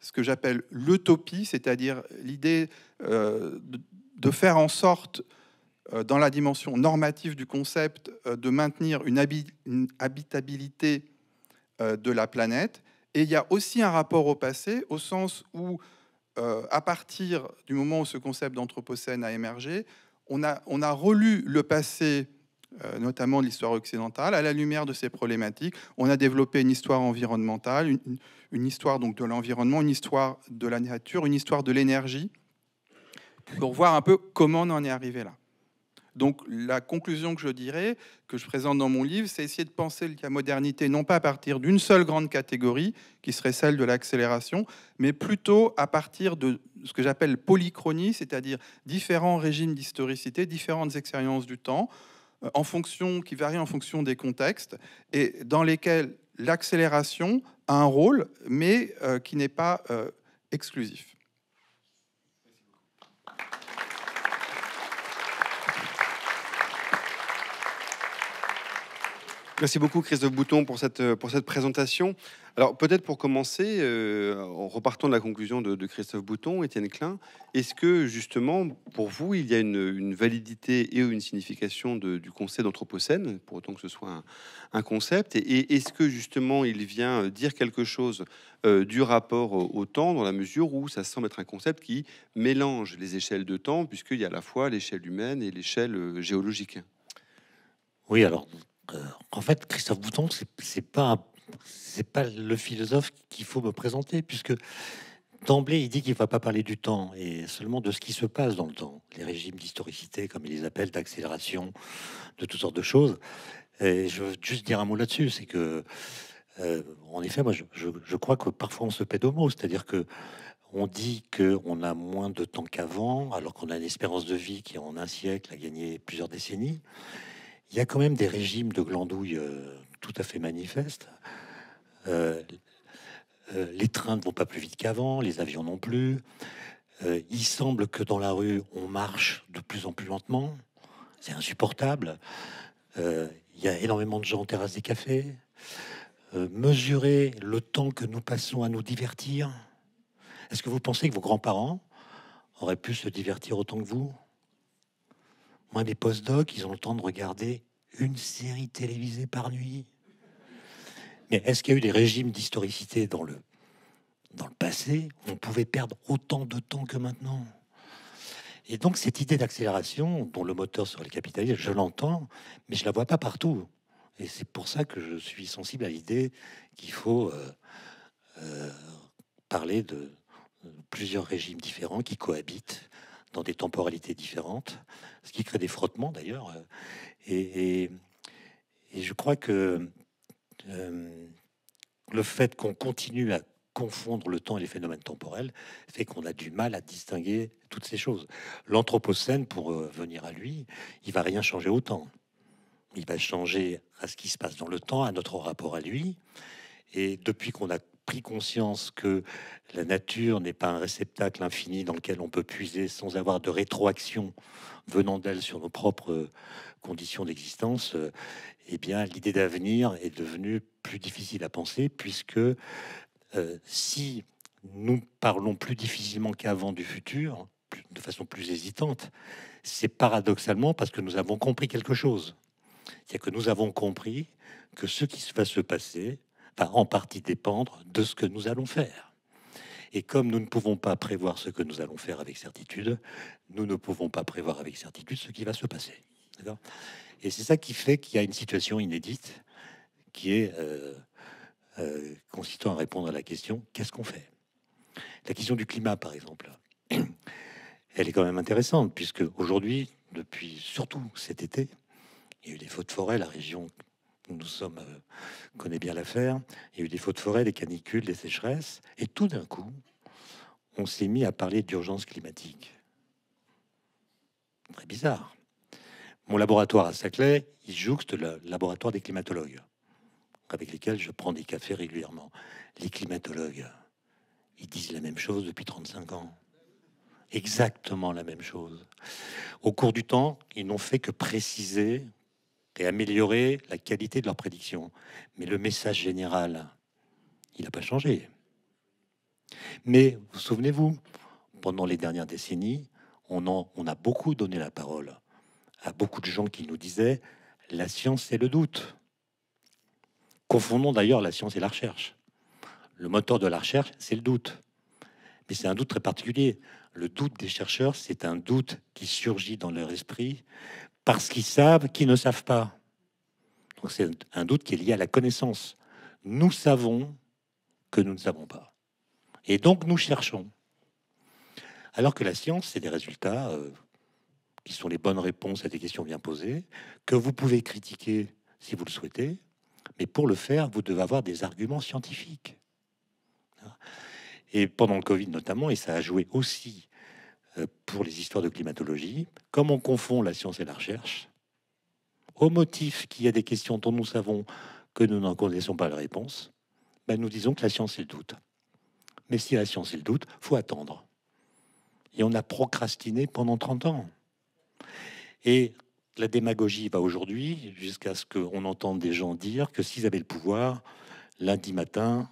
ce que j'appelle l'utopie, c'est-à-dire l'idée de faire en sorte, dans la dimension normative du concept, de maintenir une habitabilité de la planète. Et il y a aussi un rapport au passé, au sens où à partir du moment où ce concept d'anthropocène a émergé, on a relu le passé, notamment de l'histoire occidentale, à la lumière de ces problématiques. On a développé une histoire environnementale, une histoire donc de l'environnement, une histoire de la nature, une histoire de l'énergie, pour voir un peu comment on en est arrivé là. Donc la conclusion que je dirais, que je présente dans mon livre, c'est essayer de penser la modernité non pas à partir d'une seule grande catégorie, qui serait celle de l'accélération, mais plutôt à partir de ce que j'appelle polychronie, c'est-à-dire différents régimes d'historicité, différentes expériences du temps, qui varient en fonction des contextes, et dans lesquels l'accélération a un rôle, mais qui n'est pas exclusif. Merci beaucoup Christophe Bouton pour cette présentation. Alors peut-être pour commencer, en repartant de la conclusion de Christophe Bouton, Étienne Klein, est-ce que justement pour vous il y a une validité et une signification du concept d'anthropocène, pour autant que ce soit un concept, et est-ce que justement il vient dire quelque chose du rapport au temps, dans la mesure où ça semble être un concept qui mélange les échelles de temps, puisqu'il y a à la fois l'échelle humaine et l'échelle géologique? Oui, alors en fait, Christophe Bouton, c'est pas le philosophe qu'il faut me présenter, puisque d'emblée, il dit qu'il ne va pas parler du temps, et seulement de ce qui se passe dans le temps. Les régimes d'historicité, comme il les appelle, d'accélération, de toutes sortes de choses. Et je veux juste dire un mot là-dessus, c'est que, en effet, moi, je crois que parfois on se pète au mot, c'est-à-dire que on dit qu'on a moins de temps qu'avant, alors qu'on a une espérance de vie qui, en un siècle, a gagné plusieurs décennies. Il y a quand même des régimes de glandouille tout à fait manifestes. Les trains ne vont pas plus vite qu'avant, les avions non plus. Il semble que dans la rue, on marche de plus en plus lentement. C'est insupportable. Il y a énormément de gens en terrasse des cafés. Mesurer le temps que nous passons à nous divertir. Est-ce que vous pensez que vos grands-parents auraient pu se divertir autant que vous? Moi, mes post-docs, ils ont le temps de regarder une série télévisée par nuit. Mais est-ce qu'il y a eu des régimes d'historicité dans le passé où on pouvait perdre autant de temps que maintenant? Et donc, cette idée d'accélération, dont le moteur serait le capitalisme, je l'entends, mais je la vois pas partout. Et c'est pour ça que je suis sensible à l'idée qu'il faut parler de plusieurs régimes différents qui cohabitent dans des temporalités différentes, ce qui crée des frottements d'ailleurs. Et, et je crois que le fait qu'on continue à confondre le temps et les phénomènes temporels fait qu'on a du mal à distinguer toutes ces choses. L'Anthropocène, pour venir à lui, il va rien changer au temps. Il va changer à ce qui se passe dans le temps, à notre rapport à lui. Et depuis qu'on a pris conscience que la nature n'est pas un réceptacle infini dans lequel on peut puiser sans avoir de rétroaction venant d'elle sur nos propres conditions d'existence, eh bien, l'idée d'avenir est devenue plus difficile à penser, puisque si nous parlons plus difficilement qu'avant du futur, de façon plus hésitante, c'est paradoxalement parce que nous avons compris quelque chose. C'est que nous avons compris que ce qui va se passer va en partie dépendre de ce que nous allons faire. Et comme nous ne pouvons pas prévoir ce que nous allons faire avec certitude, nous ne pouvons pas prévoir avec certitude ce qui va se passer. D'accord ? Et c'est ça qui fait qu'il y a une situation inédite qui est consistant à répondre à la question qu'est-ce qu'on fait? La question du climat, par exemple, elle est quand même intéressante, puisque aujourd'hui, depuis surtout cet été, il y a eu des feux de forêt, la région où nous sommes connaît bien l'affaire. Il y a eu des feux de forêt, des canicules, des sécheresses, et tout d'un coup, on s'est mis à parler d'urgence climatique. Très bizarre. Mon laboratoire à Saclay, il jouxte le laboratoire des climatologues, avec lesquels je prends des cafés régulièrement. Les climatologues, ils disent la même chose depuis 35 ans. Exactement la même chose. Au cours du temps, ils n'ont fait que préciser et améliorer la qualité de leurs prédictions. Mais le message général, il n'a pas changé. Mais vous souvenez-vous, pendant les dernières décennies, on a beaucoup donné la parole à beaucoup de gens qui nous disaient la science c'est le doute. Confondons d'ailleurs la science et la recherche. Le moteur de la recherche, c'est le doute. Mais c'est un doute très particulier. Le doute des chercheurs, c'est un doute qui surgit dans leur esprit parce qu'ils savent qu'ils ne savent pas. Donc c'est un doute qui est lié à la connaissance. Nous savons que nous ne savons pas. Et donc nous cherchons. Alors que la science, c'est des résultats qui sont les bonnes réponses à des questions bien posées, que vous pouvez critiquer si vous le souhaitez, mais pour le faire, vous devez avoir des arguments scientifiques. Et pendant le Covid notamment, et ça a joué aussi pour les histoires de climatologie, comme on confond la science et la recherche, au motif qu'il y a des questions dont nous savons que nous n'en connaissons pas la réponse, ben nous disons que la science est le doute. Mais si la science est le doute, faut attendre. Et on a procrastiné pendant 30 ans. Et la démagogie va aujourd'hui jusqu'à ce qu'on entende des gens dire que s'ils avaient le pouvoir, lundi matin,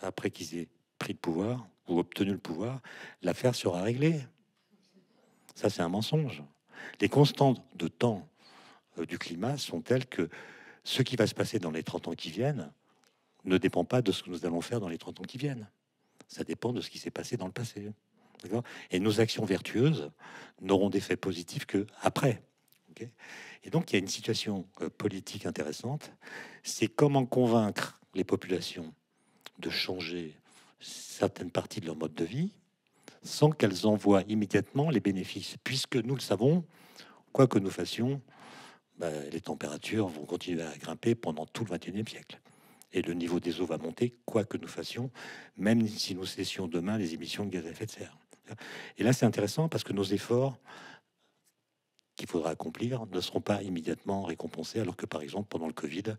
après qu'ils aient pris le pouvoir ou obtenu le pouvoir, l'affaire sera réglée. Ça, c'est un mensonge. Les constantes de temps du climat sont telles que ce qui va se passer dans les 30 ans qui viennent ne dépend pas de ce que nous allons faire dans les 30 ans qui viennent. Ça dépend de ce qui s'est passé dans le passé. Et nos actions vertueuses n'auront d'effet positif que après. Okay. Et donc, il y a une situation politique intéressante. C'est comment convaincre les populations de changer certaines parties de leur mode de vie sans qu'elles en voient immédiatement les bénéfices. Puisque nous le savons, quoi que nous fassions, les températures vont continuer à grimper pendant tout le XXIe siècle. Et le niveau des eaux va monter, quoi que nous fassions, même si nous cessions demain les émissions de gaz à effet de serre. Et là, c'est intéressant parce que nos efforts qu'il faudra accomplir ne seront pas immédiatement récompensés, alors que, par exemple, pendant le Covid,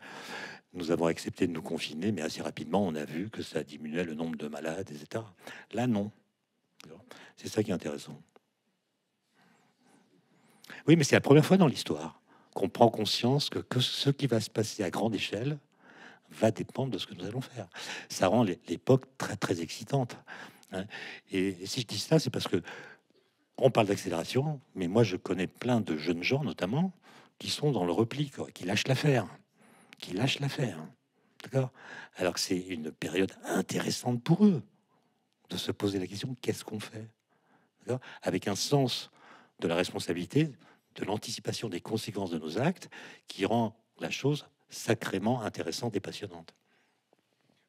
nous avons accepté de nous confiner, mais assez rapidement, on a vu que ça diminuait le nombre de malades, etc. Là, non. C'est ça qui est intéressant. Oui, mais c'est la première fois dans l'histoire qu'on prend conscience que ce qui va se passer à grande échelle va dépendre de ce que nous allons faire. Ça rend l'époque très, très excitante. Et si je dis ça, c'est parce que On parle d'accélération, mais moi je connais plein de jeunes gens notamment qui sont dans le repli, quoi, qui lâchent l'affaire, d'accord. Alors que c'est une période intéressante pour eux de se poser la question qu'est-ce qu'on fait, d'accord, avec un sens de la responsabilité, de l'anticipation des conséquences de nos actes, qui rend la chose sacrément intéressante et passionnante.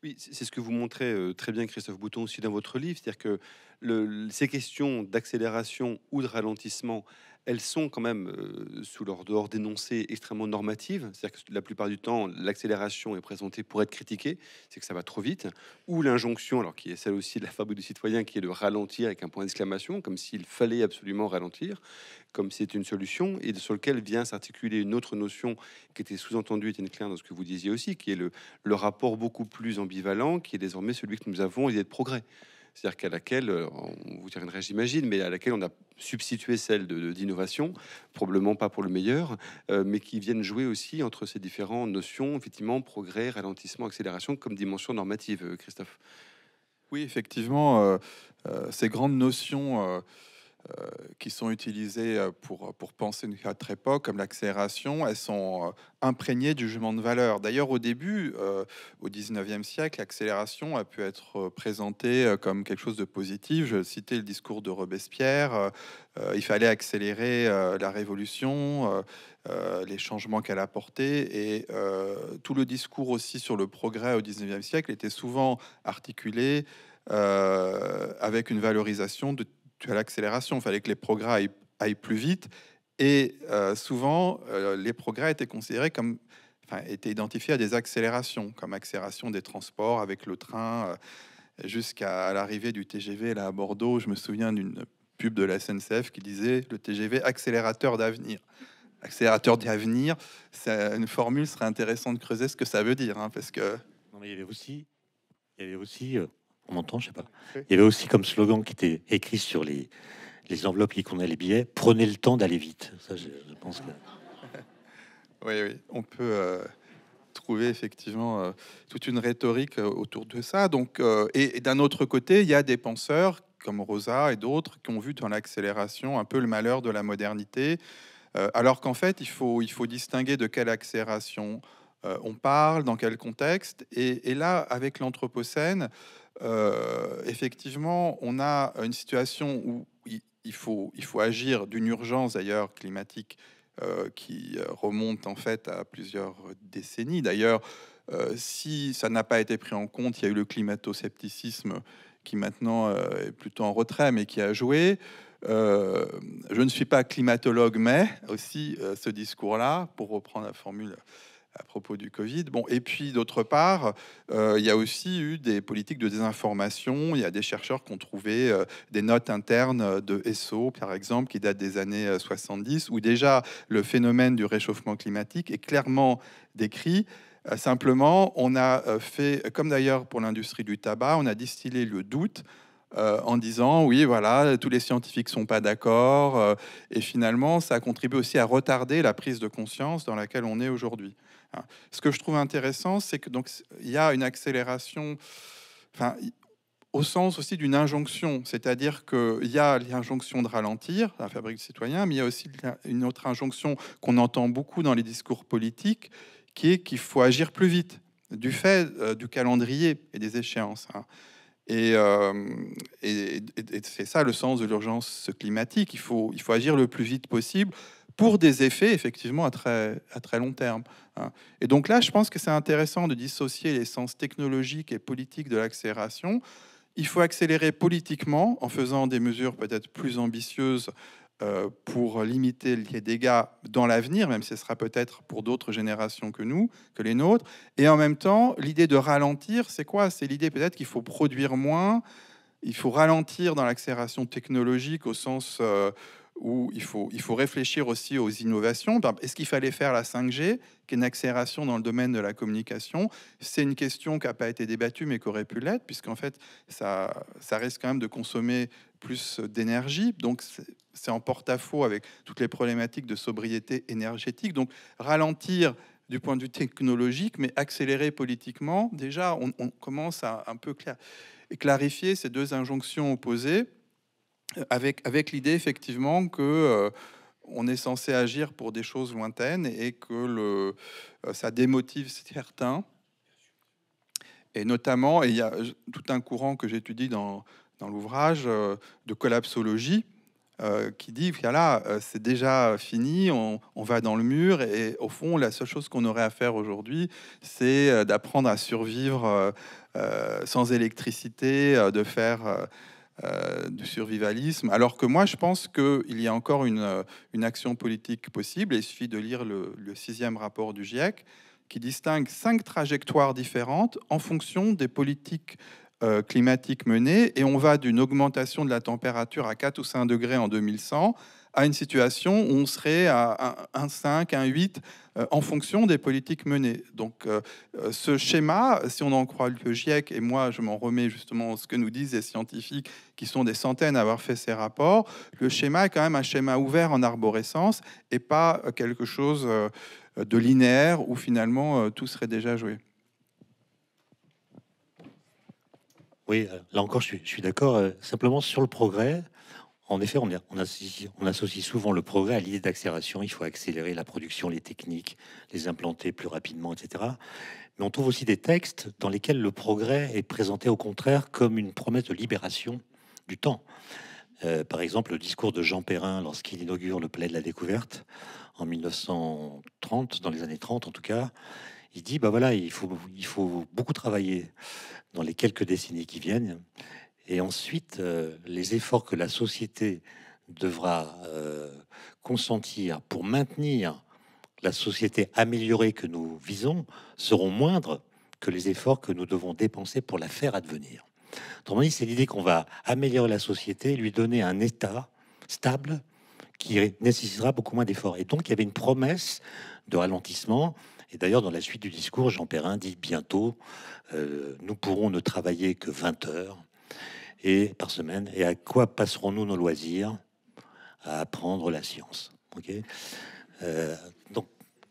Oui, c'est ce que vous montrez très bien, Christophe Bouton, aussi dans votre livre. C'est-à-dire que ces questions d'accélération ou de ralentissement, elles sont quand même, sous leur dehors d'énoncés extrêmement normatives. C'est-à-dire que la plupart du temps, l'accélération est présentée pour être critiquée, c'est que ça va trop vite. Ou l'injonction, alors qui est celle aussi de la fabrique du citoyen, qui est de ralentir avec un point d'exclamation, comme s'il fallait absolument ralentir, comme si c'était une solution, et sur lequel vient s'articuler une autre notion qui était sous-entendue, Étienne Klein, dans ce que vous disiez aussi, qui est le rapport beaucoup plus ambivalent, qui est désormais celui que nous avons, l'idée de progrès. C'est-à-dire qu'à laquelle, on vous tiendrait, j'imagine, mais à laquelle on a substitué celle d'innovation, probablement pas pour le meilleur, mais qui viennent jouer aussi entre ces différentes notions, effectivement, progrès, ralentissement, accélération, comme dimension normative, Christophe. Oui, effectivement, ces grandes notions qui sont utilisées pour penser notre époque, comme l'accélération, elles sont imprégnées du jugement de valeur. D'ailleurs, au début, au 19e siècle, l'accélération a pu être présentée comme quelque chose de positif. Je citais le discours de Robespierre. Il fallait accélérer la révolution, les changements qu'elle apportait. Et tout le discours aussi sur le progrès au 19e siècle était souvent articulé avec une valorisation de l'accélération. Il fallait que les progrès aillent plus vite. Et souvent, les progrès étaient considérés comme, étaient identifiés à des accélérations, comme accélération des transports avec le train, jusqu'à l'arrivée du TGV là à Bordeaux. Je me souviens d'une pub de la SNCF qui disait le TGV accélérateur d'avenir. Accélérateur d'avenir, c'est une formule, serait intéressant de creuser ce que ça veut dire, hein, parce que Non, mais il y avait aussi, on m'entend, je sais pas. Il y avait aussi comme slogan qui était écrit sur les enveloppes qui contenaient les billets, prenez le temps d'aller vite. Ça, je pense que. oui, on peut trouver effectivement toute une rhétorique autour de ça. Donc, et d'un autre côté, il y a des penseurs comme Rosa et d'autres qui ont vu dans l'accélération un peu le malheur de la modernité, alors qu'en fait, il faut distinguer de quelle accélération on parle, dans quel contexte. Et là, avec l'Anthropocène, effectivement, on a une situation où il faut agir d'une urgence d'ailleurs climatique qui remonte en fait à plusieurs décennies. D'ailleurs, si ça n'a pas été pris en compte, il y a eu le climato-scepticisme qui maintenant est plutôt en retrait, mais qui a joué. Je ne suis pas climatologue, mais aussi ce discours-là, pour reprendre la formule à propos du Covid. Bon, et puis d'autre part, il y a aussi eu des politiques de désinformation. Il y a des chercheurs qui ont trouvé des notes internes de SO, par exemple, qui datent des années 70, où déjà le phénomène du réchauffement climatique est clairement décrit. Simplement, on a fait, comme d'ailleurs pour l'industrie du tabac, on a distillé le doute en disant oui, voilà, tous les scientifiques sont pas d'accord, et finalement, ça a contribué aussi à retarder la prise de conscience dans laquelle on est aujourd'hui. Ce que je trouve intéressant, c'est que donc il y a une accélération, au sens aussi d'une injonction, c'est-à-dire qu'il y a l'injonction de ralentir, la fabrique du citoyen, mais il y a aussi une autre injonction qu'on entend beaucoup dans les discours politiques, qui est qu'il faut agir plus vite, du fait du calendrier et des échéances. Et c'est ça le sens de l'urgence climatique. Il faut agir le plus vite possible pour des effets effectivement à très long terme. Et donc là, je pense que c'est intéressant de dissocier les sens technologiques et politiques de l'accélération. Il faut accélérer politiquement en faisant des mesures peut-être plus ambitieuses pour limiter les dégâts dans l'avenir, même si ce sera peut-être pour d'autres générations que les nôtres. Et en même temps, l'idée de ralentir, c'est quoi? C'est l'idée peut-être qu'il faut produire moins, il faut ralentir dans l'accélération technologique au sens où il faut réfléchir aussi aux innovations. Est-ce qu'il fallait faire la 5G, qui est une accélération dans le domaine de la communication? C'est une question qui n'a pas été débattue, mais qui aurait pu l'être, puisqu'en fait, ça risque quand même de consommer plus d'énergie. Donc, c'est en porte-à-faux avec toutes les problématiques de sobriété énergétique. Donc, ralentir du point de vue technologique, mais accélérer politiquement, déjà, on commence à un peu clarifier ces deux injonctions opposées. avec l'idée effectivement que on est censé agir pour des choses lointaines et que ça démotive certains. Et notamment, il y a tout un courant que j'étudie dans l'ouvrage de collapsologie qui dit voilà, c'est déjà fini, on va dans le mur, et au fond, la seule chose qu'on aurait à faire aujourd'hui, c'est d'apprendre à survivre sans électricité, de faire du survivalisme. Alors que moi, je pense qu'il y a encore une action politique possible. Et il suffit de lire le 6e rapport du GIEC qui distingue 5 trajectoires différentes en fonction des politiques climatiques menées, et on va d'une augmentation de la température à 4 ou 5 degrés en 2100 à une situation où on serait à 1,5, 1,8 en fonction des politiques menées. Donc ce schéma, si on en croit le GIEC, et moi je m'en remets justement à ce que nous disent les scientifiques qui sont des centaines à avoir fait ces rapports, le schéma est quand même un schéma ouvert en arborescence et pas quelque chose de linéaire où finalement tout serait déjà joué. Oui, là encore, je suis d'accord. Simplement sur le progrès, en effet, on associe souvent le progrès à l'idée d'accélération. Il faut accélérer la production, les techniques, les implanter plus rapidement, etc. Mais on trouve aussi des textes dans lesquels le progrès est présenté au contraire comme une promesse de libération du temps. Par exemple, le discours de Jean Perrin lorsqu'il inaugure le Palais de la Découverte en 1930, dans les années 30 en tout cas, il dit bah voilà, il faut beaucoup travailler dans les quelques décennies qui viennent. Et ensuite, les efforts que la société devra consentir pour maintenir la société améliorée que nous visons seront moindres que les efforts que nous devons dépenser pour la faire advenir. Autrement dit, c'est l'idée qu'on va améliorer la société, lui donner un état stable qui nécessitera beaucoup moins d'efforts. Et donc, il y avait une promesse de ralentissement. Et d'ailleurs, dans la suite du discours, Jean Perrin dit bientôt, nous pourrons ne travailler que 20 heures par semaine. Et à quoi passerons-nous nos loisirs? À apprendre la science. Donc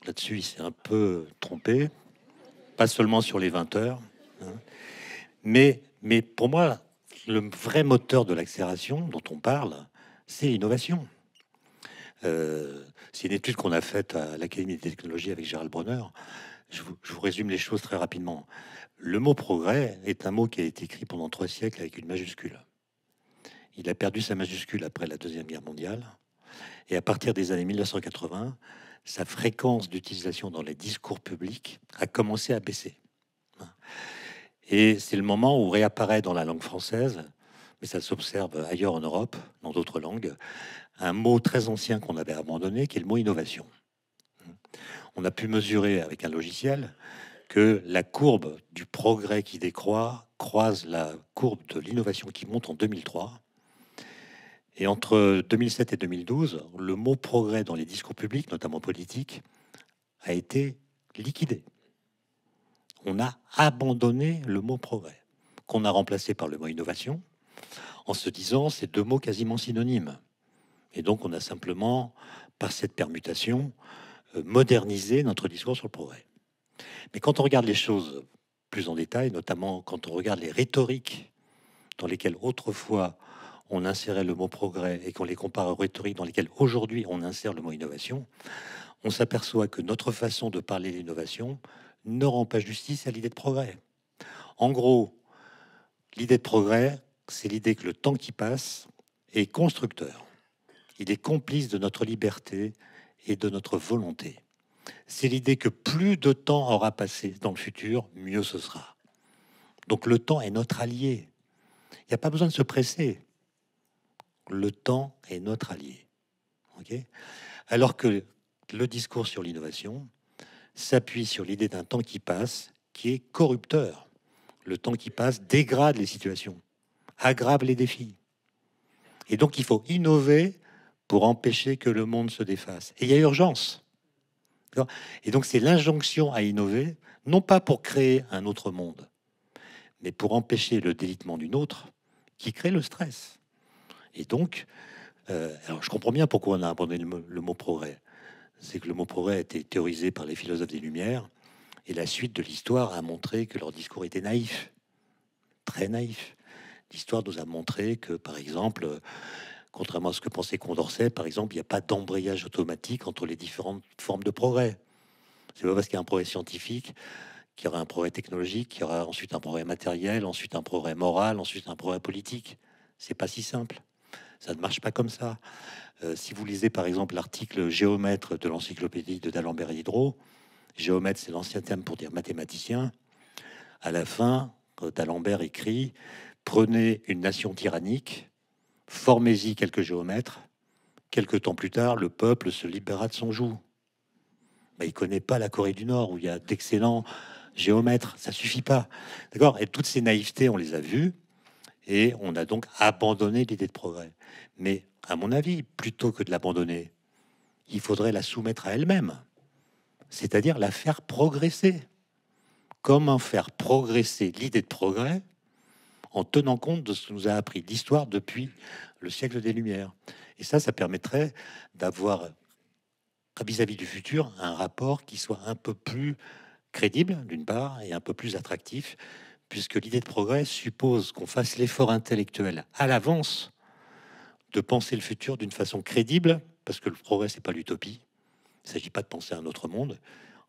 là-dessus, il s'est un peu trompé. Pas seulement sur les 20 heures. Hein. Mais pour moi, le vrai moteur de l'accélération dont on parle, c'est l'innovation. C'est une étude qu'on a faite à l'Académie des technologies avec Gérald Bronner. Je vous résume les choses très rapidement. Le mot progrès est un mot qui a été écrit pendant 3 siècles avec une majuscule. Il a perdu sa majuscule après la Deuxième Guerre mondiale. Et à partir des années 1980, sa fréquence d'utilisation dans les discours publics a commencé à baisser. Et c'est le moment où réapparaît dans la langue française, mais ça s'observe ailleurs en Europe, dans d'autres langues, un mot très ancien qu'on avait abandonné, qui est le mot innovation. On a pu mesurer avec un logiciel que la courbe du progrès qui décroît croise la courbe de l'innovation qui monte en 2003. Et entre 2007 et 2012, le mot progrès dans les discours publics, notamment politiques, a été liquidé. On a abandonné le mot progrès, qu'on a remplacé par le mot innovation, en se disant ces 2 mots quasiment synonymes. Et donc on a simplement, par cette permutation, modernisé notre discours sur le progrès. Mais quand on regarde les choses plus en détail, notamment quand on regarde les rhétoriques dans lesquelles autrefois on insérait le mot progrès et qu'on les compare aux rhétoriques dans lesquelles aujourd'hui on insère le mot innovation, on s'aperçoit que notre façon de parler d'innovation ne rend pas justice à l'idée de progrès. En gros, l'idée de progrès, c'est l'idée que le temps qui passe est constructeur. Il est complice de notre liberté et de notre volonté. C'est l'idée que plus de temps aura passé dans le futur, mieux ce sera. Donc le temps est notre allié. Il n'y a pas besoin de se presser. Le temps est notre allié. Alors que le discours sur l'innovation s'appuie sur l'idée d'un temps qui passe, qui est corrupteur. Le temps qui passe dégrade les situations, aggrave les défis. Et donc il faut innover pour empêcher que le monde se défasse. Et il y a urgence. Et donc c'est l'injonction à innover, non pas pour créer un autre monde, mais pour empêcher le délitement d'une autre qui crée le stress. Et donc, alors je comprends bien pourquoi on a abandonné le mot progrès. C'est que le mot progrès a été théorisé par les philosophes des Lumières, et la suite de l'histoire a montré que leur discours était naïf, très naïf. L'histoire nous a montré que, par exemple, Contrairement à ce que pensait Condorcet, par exemple, il n'y a pas d'embrayage automatique entre les différentes formes de progrès. C'est pas parce qu'il y a un progrès scientifique qu'il y aura un progrès technologique, qu'il y aura ensuite un progrès matériel, ensuite un progrès moral, ensuite un progrès politique. C'est pas si simple. Ça ne marche pas comme ça. Si vous lisez par exemple l'article géomètre de l'encyclopédie de d'Alembert et Diderot, géomètre c'est l'ancien terme pour dire mathématicien. À la fin, d'Alembert écrit: prenez une nation tyrannique, formez-y quelques géomètres. Quelque temps plus tard, le peuple se libérera de son joug. Mais il connaît pas la Corée du Nord où il y a d'excellents géomètres. Ça suffit pas, d'accord? Et toutes ces naïvetés, on les a vues et on a donc abandonné l'idée de progrès. Mais à mon avis, plutôt que de l'abandonner, il faudrait la soumettre à elle-même, c'est-à-dire la faire progresser. Comment faire progresser l'idée de progrès en tenant compte de ce que nous a appris l'histoire depuis le siècle des Lumières? Et ça permettrait d'avoir, vis-à-vis du futur, un rapport qui soit un peu plus crédible, d'une part, et un peu plus attractif, puisque l'idée de progrès suppose qu'on fasse l'effort intellectuel à l'avance de penser le futur d'une façon crédible, parce que le progrès, c'est pas l'utopie. Il ne s'agit pas de penser à un autre monde.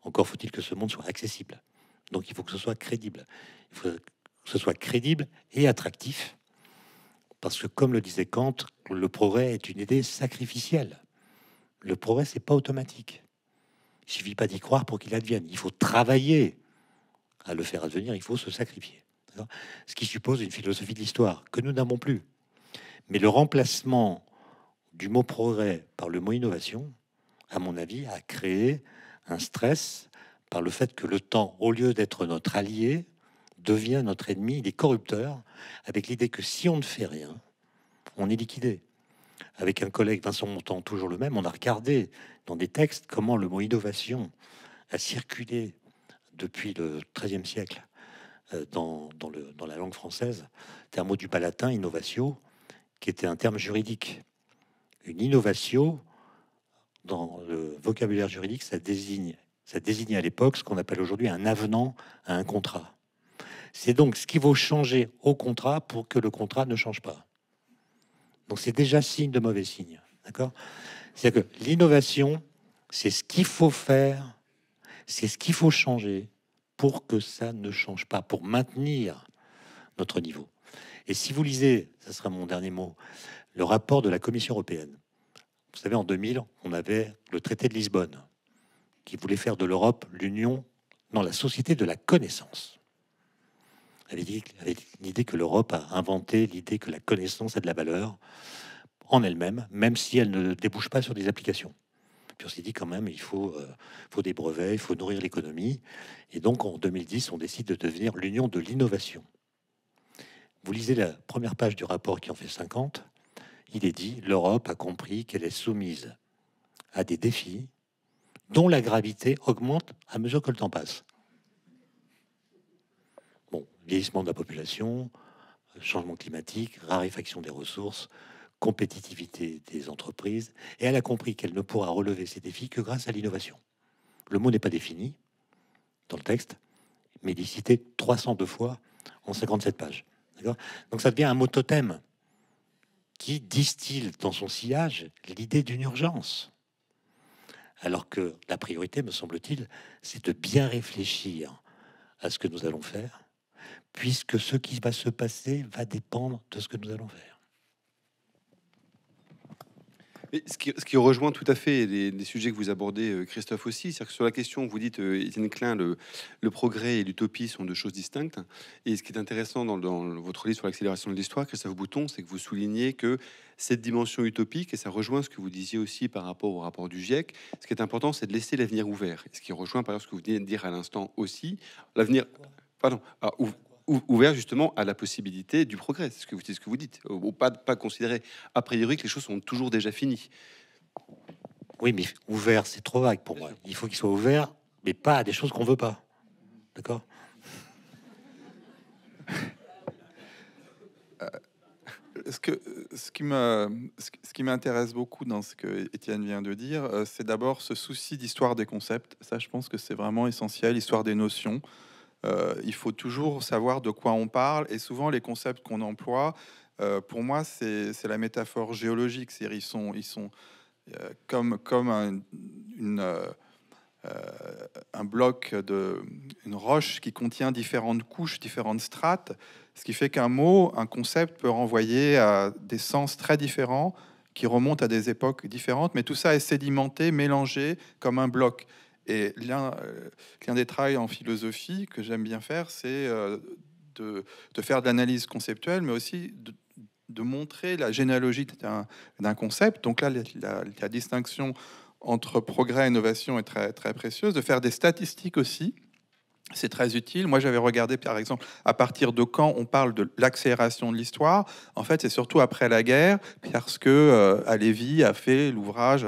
Encore faut-il que ce monde soit accessible. Donc il faut que ce soit crédible. Il faut que ce soit crédible et attractif, parce que comme le disait Kant, le progrès est une idée sacrificielle. Le progrès, c'est pas automatique. Il suffit pas d'y croire pour qu'il advienne. Il faut travailler à le faire advenir. Il faut se sacrifier. Ce qui suppose une philosophie de l'histoire que nous n'avons plus. Mais le remplacement du mot progrès par le mot innovation, à mon avis, a créé un stress par le fait que le temps, au lieu d'être notre allié, devient notre ennemi. Il est corrupteur, avec l'idée que si on ne fait rien, on est liquidé. Avec un collègue, Vincent Montand, toujours le même, on a regardé dans des textes comment le mot innovation a circulé depuis le XIIIe siècle dans la langue française. C'est un mot du palatin, innovatio, qui était un terme juridique. Une innovation, dans le vocabulaire juridique, ça désignait à l'époque ce qu'on appelle aujourd'hui un avenant à un contrat. C'est donc ce qui vaut changer au contrat pour que le contrat ne change pas. Donc c'est déjà signe de mauvais signe, d'accord? C'est-à-dire que l'innovation, c'est ce qu'il faut faire, c'est ce qu'il faut changer pour que ça ne change pas, pour maintenir notre niveau. Et si vous lisez, ça sera mon dernier mot, le rapport de la Commission européenne. Vous savez, en 2000, on avait le traité de Lisbonne qui voulait faire de l'Europe l'union, non, la société de la connaissance. Avec l'idée que l'Europe a inventé l'idée que la connaissance a de la valeur en elle-même, même si elle ne débouche pas sur des applications. Puis on s'est dit quand même, il faut des brevets, il faut nourrir l'économie. Et donc en 2010, on décide de devenir l'union de l'innovation. Vous lisez la première page du rapport qui en fait 50, il est dit, l'Europe a compris qu'elle est soumise à des défis dont la gravité augmente à mesure que le temps passe. Bon, vieillissement de la population, changement climatique, raréfaction des ressources, compétitivité des entreprises, et elle a compris qu'elle ne pourra relever ces défis que grâce à l'innovation. Le mot n'est pas défini dans le texte, mais il est cité 302 fois en 57 pages. Donc ça devient un mot totem qui distille dans son sillage l'idée d'une urgence. Alors que la priorité, me semble-t-il, c'est de bien réfléchir à ce que nous allons faire, puisque ce qui va se passer va dépendre de ce que nous allons faire. Et ce qui rejoint tout à fait les sujets que vous abordez, Christophe aussi, c'est-à-dire que sur la question, vous dites, Étienne Klein, le progrès et l'utopie sont deux choses distinctes. Et ce qui est intéressant dans votre livre sur l'accélération de l'histoire, Christophe Bouton, c'est que vous soulignez que cette dimension utopique, et ça rejoint ce que vous disiez aussi par rapport au rapport du GIEC, ce qui est important, c'est de laisser l'avenir ouvert. Et ce qui rejoint par exemple ce que vous venez de dire à l'instant aussi, l'avenir, pardon, ouvert justement à la possibilité du progrès, c'est ce que vous dites, ou pas considérer a priori que les choses sont toujours déjà finies. Oui, mais ouvert, c'est trop vague pour moi. Il faut qu'il soit ouvert, mais pas à des choses qu'on veut pas. D'accord? Ce qui m'intéresse beaucoup dans ce que Étienne vient de dire, c'est d'abord ce souci d'histoire des concepts. Ça, je pense que c'est vraiment essentiel, histoire des notions. Il faut toujours savoir de quoi on parle, et souvent les concepts qu'on emploie pour moi, c'est la métaphore géologique. Ils sont comme un bloc une roche qui contient différentes couches, différentes strates, ce qui fait qu'un mot, un concept peut renvoyer à des sens très différents qui remontent à des époques différentes, mais tout ça est sédimenté, mélangé comme un bloc. Et l'un des travaux en philosophie que j'aime bien faire, c'est de faire de l'analyse conceptuelle, mais aussi de montrer la généalogie d'un concept. Donc là, la distinction entre progrès et innovation est très, très précieuse. De faire des statistiques aussi, c'est très utile. Moi, j'avais regardé, par exemple, à partir de quand on parle de l'accélération de l'histoire. En fait, c'est surtout après la guerre, parce que Halévy a fait l'ouvrage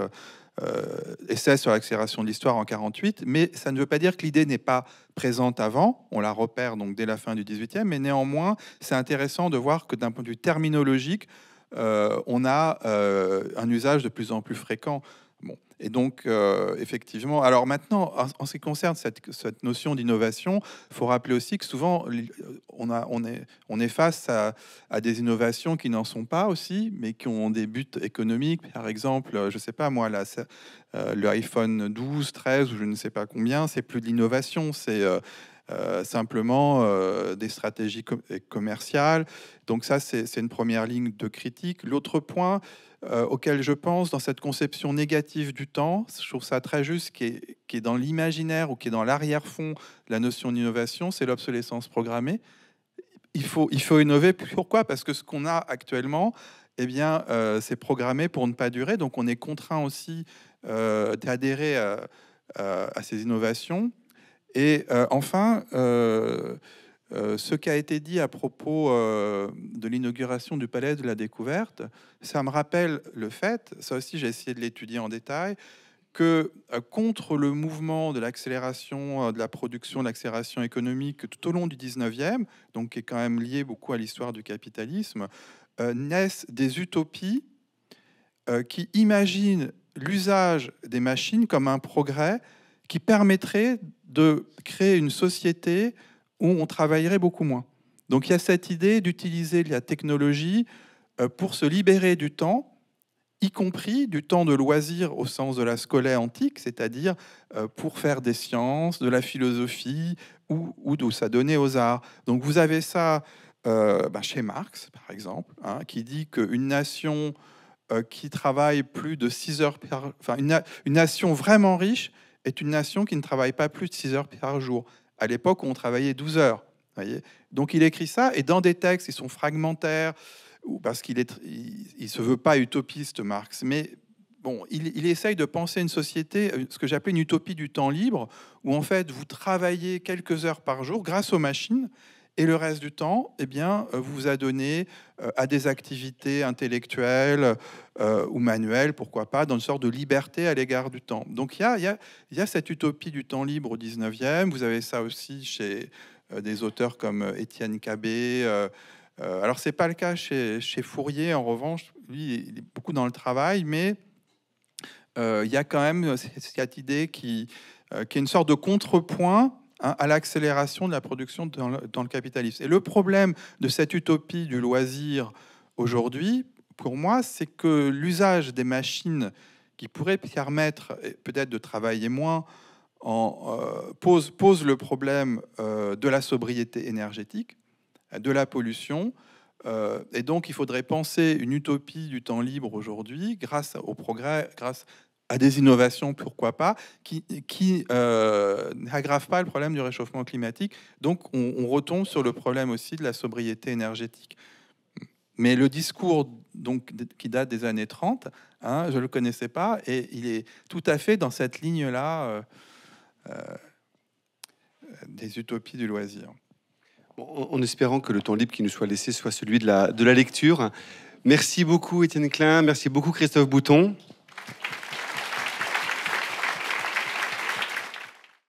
Essai sur l'accélération de l'histoire en 48, mais ça ne veut pas dire que l'idée n'est pas présente avant. On la repère donc dès la fin du 18e, mais néanmoins, c'est intéressant de voir que d'un point de vue terminologique, on a un usage de plus en plus fréquent. Bon. Et donc, effectivement, alors maintenant, en ce qui concerne cette notion d'innovation, il faut rappeler aussi que souvent, on est face à des innovations qui n'en sont pas aussi, mais qui ont des buts économiques. Par exemple, je ne sais pas moi, là, le iPhone 12, 13 ou je ne sais pas combien, c'est plus de l'innovation, c'est simplement des stratégies commerciales. Donc ça, c'est une première ligne de critique. L'autre point auquel je pense dans cette conception négative du temps, je trouve ça très juste, qui est dans l'imaginaire ou qui est dans l'arrière-fond de la notion d'innovation, c'est l'obsolescence programmée. Il faut innover. Pourquoi? Parce que ce qu'on a actuellement, eh bien, c'est programmé pour ne pas durer. Donc on est contraint aussi d'adhérer à ces innovations. Et enfin, ce qui a été dit à propos de l'inauguration du Palais de la Découverte, ça me rappelle le fait, ça aussi j'ai essayé de l'étudier en détail, que contre le mouvement de l'accélération de la production, de l'accélération économique tout au long du 19e, donc qui est quand même lié beaucoup à l'histoire du capitalisme, naissent des utopies qui imaginent l'usage des machines comme un progrès qui permettrait de créer une société où on travaillerait beaucoup moins. Donc il y a cette idée d'utiliser la technologie pour se libérer du temps, y compris du temps de loisir au sens de la scolaire antique, c'est-à-dire pour faire des sciences, de la philosophie ou de s'adonner aux arts. Donc vous avez ça chez Marx, par exemple, hein, qui dit qu'une nation qui travaille plus de 6 heures par... Enfin, une nation vraiment riche est une nation qui ne travaille pas plus de 6 heures par jour. À l'époque, on travaillait 12 heures. Voyez, donc il écrit ça, et dans des textes, ils sont fragmentaires, parce qu'il il se veut pas utopiste, Marx, mais bon, il essaye de penser une société, ce que j'appelle une utopie du temps libre, où en fait, vous travaillez quelques heures par jour grâce aux machines, et le reste du temps, eh bien, vous vous adonnez à des activités intellectuelles ou manuelles, pourquoi pas, dans une sorte de liberté à l'égard du temps. Donc il y a cette utopie du temps libre au 19e. Vous avez ça aussi chez des auteurs comme Étienne Cabet. Alors c'est pas le cas chez Fourier, en revanche. Lui, il est beaucoup dans le travail, mais il y a quand même cette idée qui est une sorte de contrepoint à l'accélération de la production dans le capitalisme. Et le problème de cette utopie du loisir aujourd'hui, pour moi, c'est que l'usage des machines qui pourraient permettre peut-être de travailler moins pose le problème de la sobriété énergétique, de la pollution. Et donc, il faudrait penser une utopie du temps libre aujourd'hui, grâce au progrès, grâce à des innovations, pourquoi pas, qui n'aggravent pas le problème du réchauffement climatique. Donc, on retombe sur le problème aussi de la sobriété énergétique. Mais le discours donc, qui date des années 30, hein, je ne le connaissais pas, et il est tout à fait dans cette ligne-là des utopies du loisir. En espérant que le temps libre qui nous soit laissé soit celui de la lecture. Merci beaucoup Étienne Klein, merci beaucoup Christophe Bouton.